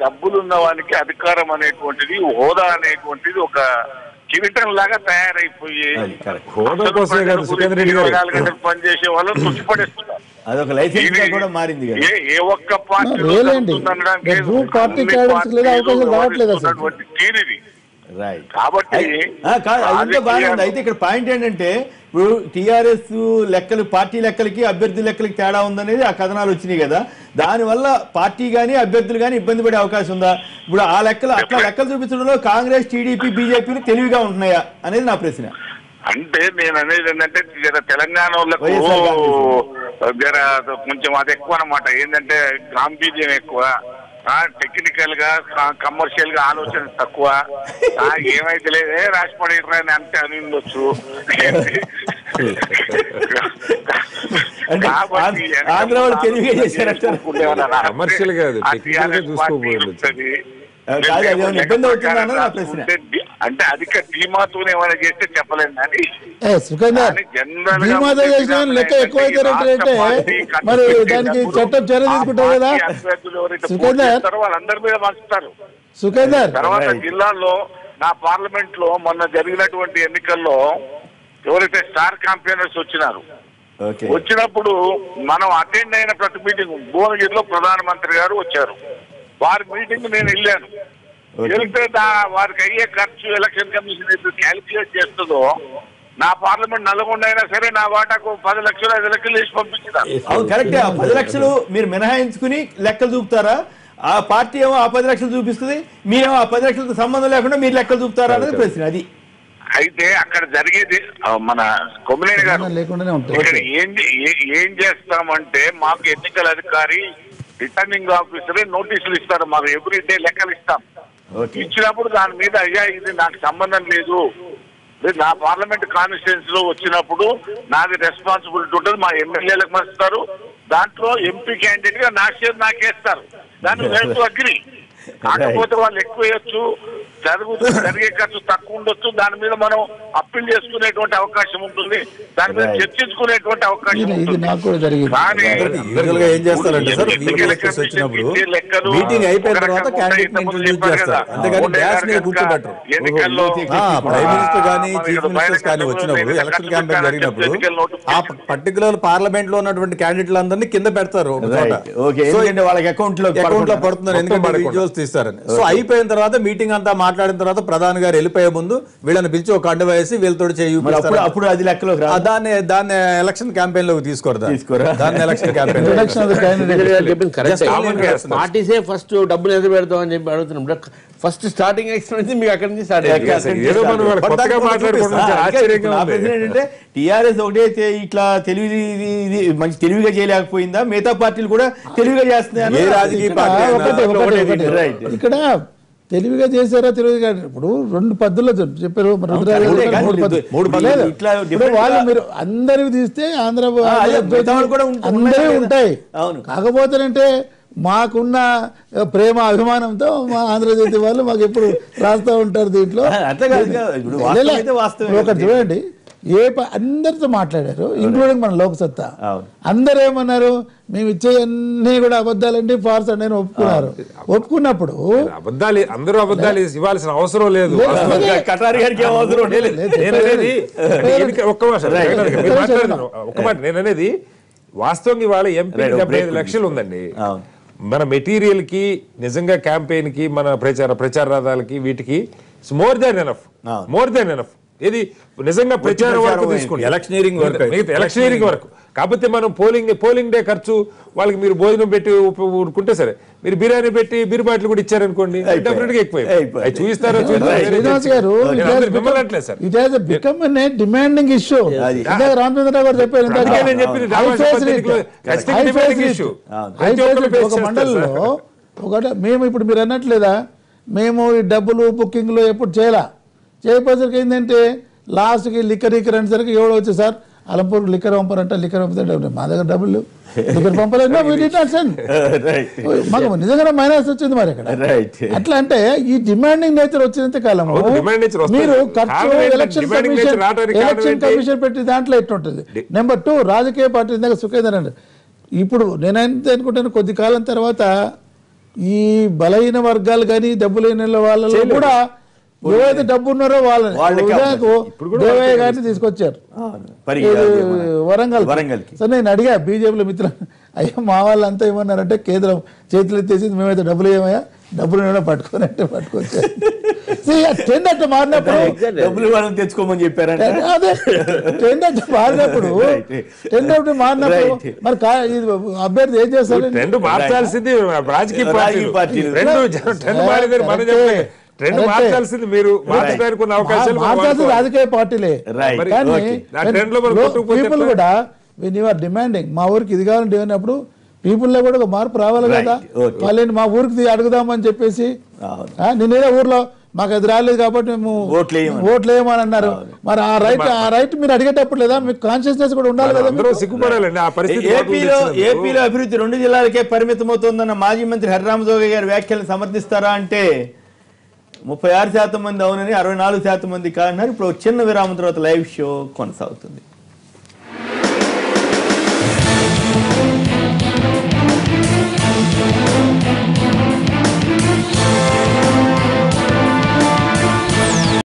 G: డబ్బులున్న వానికి అధికారం అనేటువంటిది, హోదా అనేటువంటిది ఒక కిరీటం లాగా తయారైపోయి 24 గంటలు పనిచేసే వాళ్ళని తృప్తిపడేస్తున్నారు.
A: అదొక లైసెన్స్ కూడా మారింది కదా.
G: ఏ ఒక్క పార్టీ
B: గ్రూప్ పార్టీ క్యాడర్స్ లేదా అవకాశం రావట్లేదు అసలు.
A: రైట్.
G: కాబట్టి
A: అదంతా బాగానే ఉంది. అయితే ఇక్కడ పాయింట్ ఏంటంటే ఇప్పుడు టీఆర్ఎస్ లెక్కలు పార్టీ లెక్కలకి అభ్యర్థి లెక్కలకి తేడా ఉందనేది ఆ కథనాలు వచ్చినాయి కదా. దానివల్ల పార్టీ కానీ అభ్యర్థులు కానీ ఇబ్బంది పడే అవకాశం ఉందా? ఇప్పుడు ఆ లెక్కలు అట్లా లెక్కలు చూపించడంలో కాంగ్రెస్, టీడీపీ, బీజేపీలు తెలివిగా ఉంటున్నాయా అనేది నా ప్రశ్న.
G: అంటే నేను అనేది ఏంటంటే తెలంగాణ వాళ్ళకు కొంచెం అది ఎక్కువ అన్నమాట. ఏంటంటే గాంభీర్యం ఎక్కువ, టెక్నికల్ గా కమర్షియల్ గా ఆలోచన తక్కువ. ఏమైతే లేదే రాష్ట్రపతి అంటే అని ఉండొచ్చు.
F: కమర్షియల్ కాదు, టెక్నికల్ గా చూసుకోబోతుంది.
G: అంటే అధిక ధీమాతోనే ఏమైనా చేస్తే చెప్పలేను కానీ
B: లెక్క ఎక్కువైతే మరి దానికి చట్టం చర్య తీసుకుంటారు కదా
G: వాళ్ళందరి మీద పంచుతారు.
B: సుఖేందర్
G: తర్వాత జిల్లాలో నా పార్లమెంట్ లో మొన్న జరిగినటువంటి ఎన్నికల్లో ఎవరైతే స్టార్ క్యాంపెయినర్స్ వచ్చినప్పుడు మనం అటెండ్ అయిన ప్రతి మీటింగ్ భువనగిరిలో ప్రధానమంత్రి గారు వచ్చారు. వారి మీటింగ్ నేను వెళ్ళాను. వెళ్తే వారికి అయ్యే ఖర్చు ఎలక్షన్ కమిషన్ క్యాలిక్యులేట్ చేస్తుందో నా పార్లమెంట్ నల్గొండ అయినా సరే నా వాటాకు 10 లక్షలు 5 లక్షలు వేసి పంపించారు.
A: కరెక్ట్. 10 లక్షలు మీరు మినహాయించుకుని లెక్కలు చూపుతారా? ఆ పార్టీ ఏమో ఆ 10 లక్షలు చూపిస్తుంది, మీరేమో ఆ 10 లక్షలతో సంబంధం లేకుండా మీరు లెక్కలు చూపుతారా అనేది ప్రశ్న. అది
G: అయితే అక్కడ జరిగేది మన కొమ్మినేని గారు ఇక్కడ ఏం చేస్తామంటే మాకు ఎన్నికల అధికారి రిటర్నింగ్ ఆఫీసరే నోటీసులు ఇస్తారు. మాకు ఎవ్రీ డే లెక్కలు ఇస్తాం. ఇచ్చినప్పుడు దాని మీద అయ్యా ఇది నాకు సంబంధం లేదు, నా పార్లమెంట్ కాన్స్టిట్యున్సీ లో వచ్చినప్పుడు నాది రెస్పాన్సిబిలిటీ ఉంటుంది. మా ఎమ్మెల్యేలకు మరుస్తారు. దాంట్లో ఎంపీ క్యాండిడేట్ గా నా షేర్ నాకేస్తారు. దాన్ని మేము అగ్రి. కాకపోతే వాళ్ళు ఎక్కువ వేయచ్చు, జరిగే ఖర్చు తక్కువ ఉండొచ్చు. దాని మీద మనం అప్పీల్ చేసుకునేటువంటి అవకాశం ఉంటుంది, దాని మీద చర్చించుకునేటువంటి అవకాశం ఉంటుంది.
C: ఏం చేస్తారంటే సార్ వచ్చినప్పుడు మీటింగ్ అయిపోయిన తర్వాత క్యాండిడేట్ ఇంట్రొడ్యూస్ చేస్తారు. అంతేగాని డాష్ మీద కూర్చోబెట్టరు. ప్రైమ్ మినిస్టర్ కానీ చీఫ్ మినిస్టర్స్ కానీ వచ్చినప్పుడు ఎలక్షన్ క్యాంపెయిన్ జరిగినప్పుడు ఆ పర్టికులర్ పార్లమెంట్ లో ఉన్నటువంటి క్యాండిడేట్లు అందరినీ కింద పెడతారు.
A: వాళ్ళకి అకౌంట్ లో
C: పడుతున్నారు, ఎందుకంటే విజువల్స్ తీస్తారని. సో అయిపోయిన తర్వాత మీటింగ్ అంతా మాట్లాడిన తర్వాత ప్రధాని గారు వెళ్ళిపోయే ముందు వీళ్ళని పిలిచి ఒక అడ్డు వేసి వీళ్ళతో
A: అప్పుడు అది లెక్కలో
C: దాన్ని ఎలక్షన్ క్యాంపెయిన్ లోకి తీసుకోరా దాన్ని ఎలక్షన్ క్యాంపెయిన్
D: పార్టీసే ఫస్ట్ డబ్బులు ఎదురు పెడతాం అని చెప్పి అడుగుతున్నాం. ఫస్ట్ స్టార్టింగ్ ఎక్స్పీరియన్స్ మీకు అక్కడి నుంచి స్టార్ట్
A: ఏంటంటే టీఆర్ఎస్ ఒకటే ఇట్లా మంచి తెలివిగా చేయలేకపోయిందా? మిగతా పార్టీలు కూడా తెలివిగా చేస్తున్నాయి.
B: ఇక్కడ తెలివిగా చేశారా తెలివిగా? ఇప్పుడు 2 పద్ధతుల్లో చెప్పారు. వాళ్ళు మీరు అందరికి తీస్తే అందరూ ఉంటాయి. కాకపోతేనంటే మాకున్న ప్రేమ అభిమానంతో మా ఆంధ్రజ్యోతి వాళ్ళు మాకు ఎప్పుడు రాస్తూ ఉంటారు. దీంట్లో ఒకటి చూడండి, అందరితో మాట్లాడారు, ఇంక్లూడింగ్ మన లోక్సత్తా. అందరూ ఏమన్నారు? మేము ఇచ్చేవన్నీ కూడా అబద్ధాలండి, ఫార్స్ అండి ఒప్పుకున్నారు. ఒప్పుకున్నప్పుడు
F: అబద్ధాలు అందరూ అబద్ధాలు ఇవ్వాల్సిన అవసరం లేదు. ఒక్క మాట నేననేది వాస్తవంగా ఇవాళ ఎంపీ 75 లక్షలు ఉందండి. మన మెటీరియల్ కి నిజంగా క్యాంపెయిన్ కి మన ప్రచార రథాలకి వీటికి మోర్ దాన్ ఎనఫ్. ఇది నిజంగా ప్రచారం వరకు తీసుకోండి, ఎలక్షనీరింగ్ వరకు. కాకపోతే మనం పోలింగ్ డే ఖర్చు వాళ్ళకి మీరు భోజనం పెట్టి ఊరుకుంటే సరే, మీరు బిర్యానీ పెట్టి బీర్ బాటిల్ కూడా ఇచ్చారనుకోండి, డెఫినెట్ గా ఎక్కువ చూపిస్తారో
B: డిమాండింగ్ ఇష్యూ. రామచంద్రరావు గారు చెప్పారు, ఒక మండలంలో ఒకటి మేము ఇప్పుడు మీరు అన్నట్లేదా, మేము ఈ డబ్బులు బుకింగ్లు ఎప్పుడు చేయపోసరికి ఏంటంటే లాస్ట్కి లిక్కర్ అనేసరికి ఎవడో వచ్చి సార్ అలంపూర్ లిక్కర్ పంపారంట, లిక్కర్ పంపితే మా దగ్గర డబ్బులు లిక్కర్ పంపలేదు, మాకు నిజంగా మైనస్ వచ్చింది మరి అక్కడ. అట్లా అంటే ఈ డిమాండింగ్ నేచర్ వచ్చినంత కాలం మీరు ఖర్చు ఎలక్షన్ కమిషన్ పెట్టి దాంట్లో ఎట్లుంటుంది. నెంబర్ 2 రాజకీయ పార్టీ ఇందాక సుఖేందర్ అంటే ఇప్పుడు నేనైతే అనుకుంటాను కొద్ది కాలం తర్వాత ఈ బలహీన వర్గాలు కానీ డబ్బులైన వాళ్ళలో కూడా ఎవరైతే డబ్బు ఉన్నారో
A: వాళ్ళకి
B: దేవయ్య గారిని తీసుకొచ్చారు వరంగల్కి. సరే నేను అడిగా బీజేపీలో మిత్రులు, అయ్యా మా వాళ్ళంతా ఏమన్నారంటే కేంద్రం చేతులు ఎత్తేసి మేమైతే డబ్బులు ఏమయ్యా డబ్బులు ఏమైనా పట్టుకొని అంటే పట్టుకొచ్చారు. ట్రెండ్ అంటే మారినప్పుడు
A: డబ్బులు వాళ్ళని తెచ్చుకోమని చెప్పారంటే
B: అదే ట్రెండ్ అంటే మారినప్పుడు మరి అభ్యర్థి ఏం చేస్తారు?
F: ట్రెండ్ మార్చాల్సింది రాజకీయ పార్టీలు. ట్రెండ్ మార్చాల్సింది మీరు, మార్చడానికి ఉన్న అవకాశాలు
B: మార్చాల్సింది రాజకీయ పార్టీలే. పీపుల్ కూడా డిమాండింగ్ మా ఊరికి ఇది కావాలని అన్నప్పుడు పీపుల్ లో కూడా ఒక మార్పు రావాలి కదా. వాళ్ళని మా ఊరికి అడుగుదామని చెప్పేసి నేనేదో ఊర్లో మాకు అది రాలేదు కాబట్టి మేము ఓట్లు వేయమని అన్నారు. మరి ఆ రైట్ మీరు అడిగేటప్పుడు లేదా మీకు కాన్షియస్నెస్ కూడా ఉండాలి కదా.
F: సిగ్గుపడాలండి ఆ పరిస్థితి.
A: ఏపీలో అభివృద్ధి 2 జిల్లాలకే పరిమితమవుతోందన్న మాజీ మంత్రి హరిరామజోగి గారి వ్యాఖ్యలను సమర్థిస్తారా అంటే 36% మంది అవునని, 64% మంది కాదన్నారు. ఇప్పుడు చిన్న విరామం తర్వాత లైవ్ షో కొనసాగుతుంది.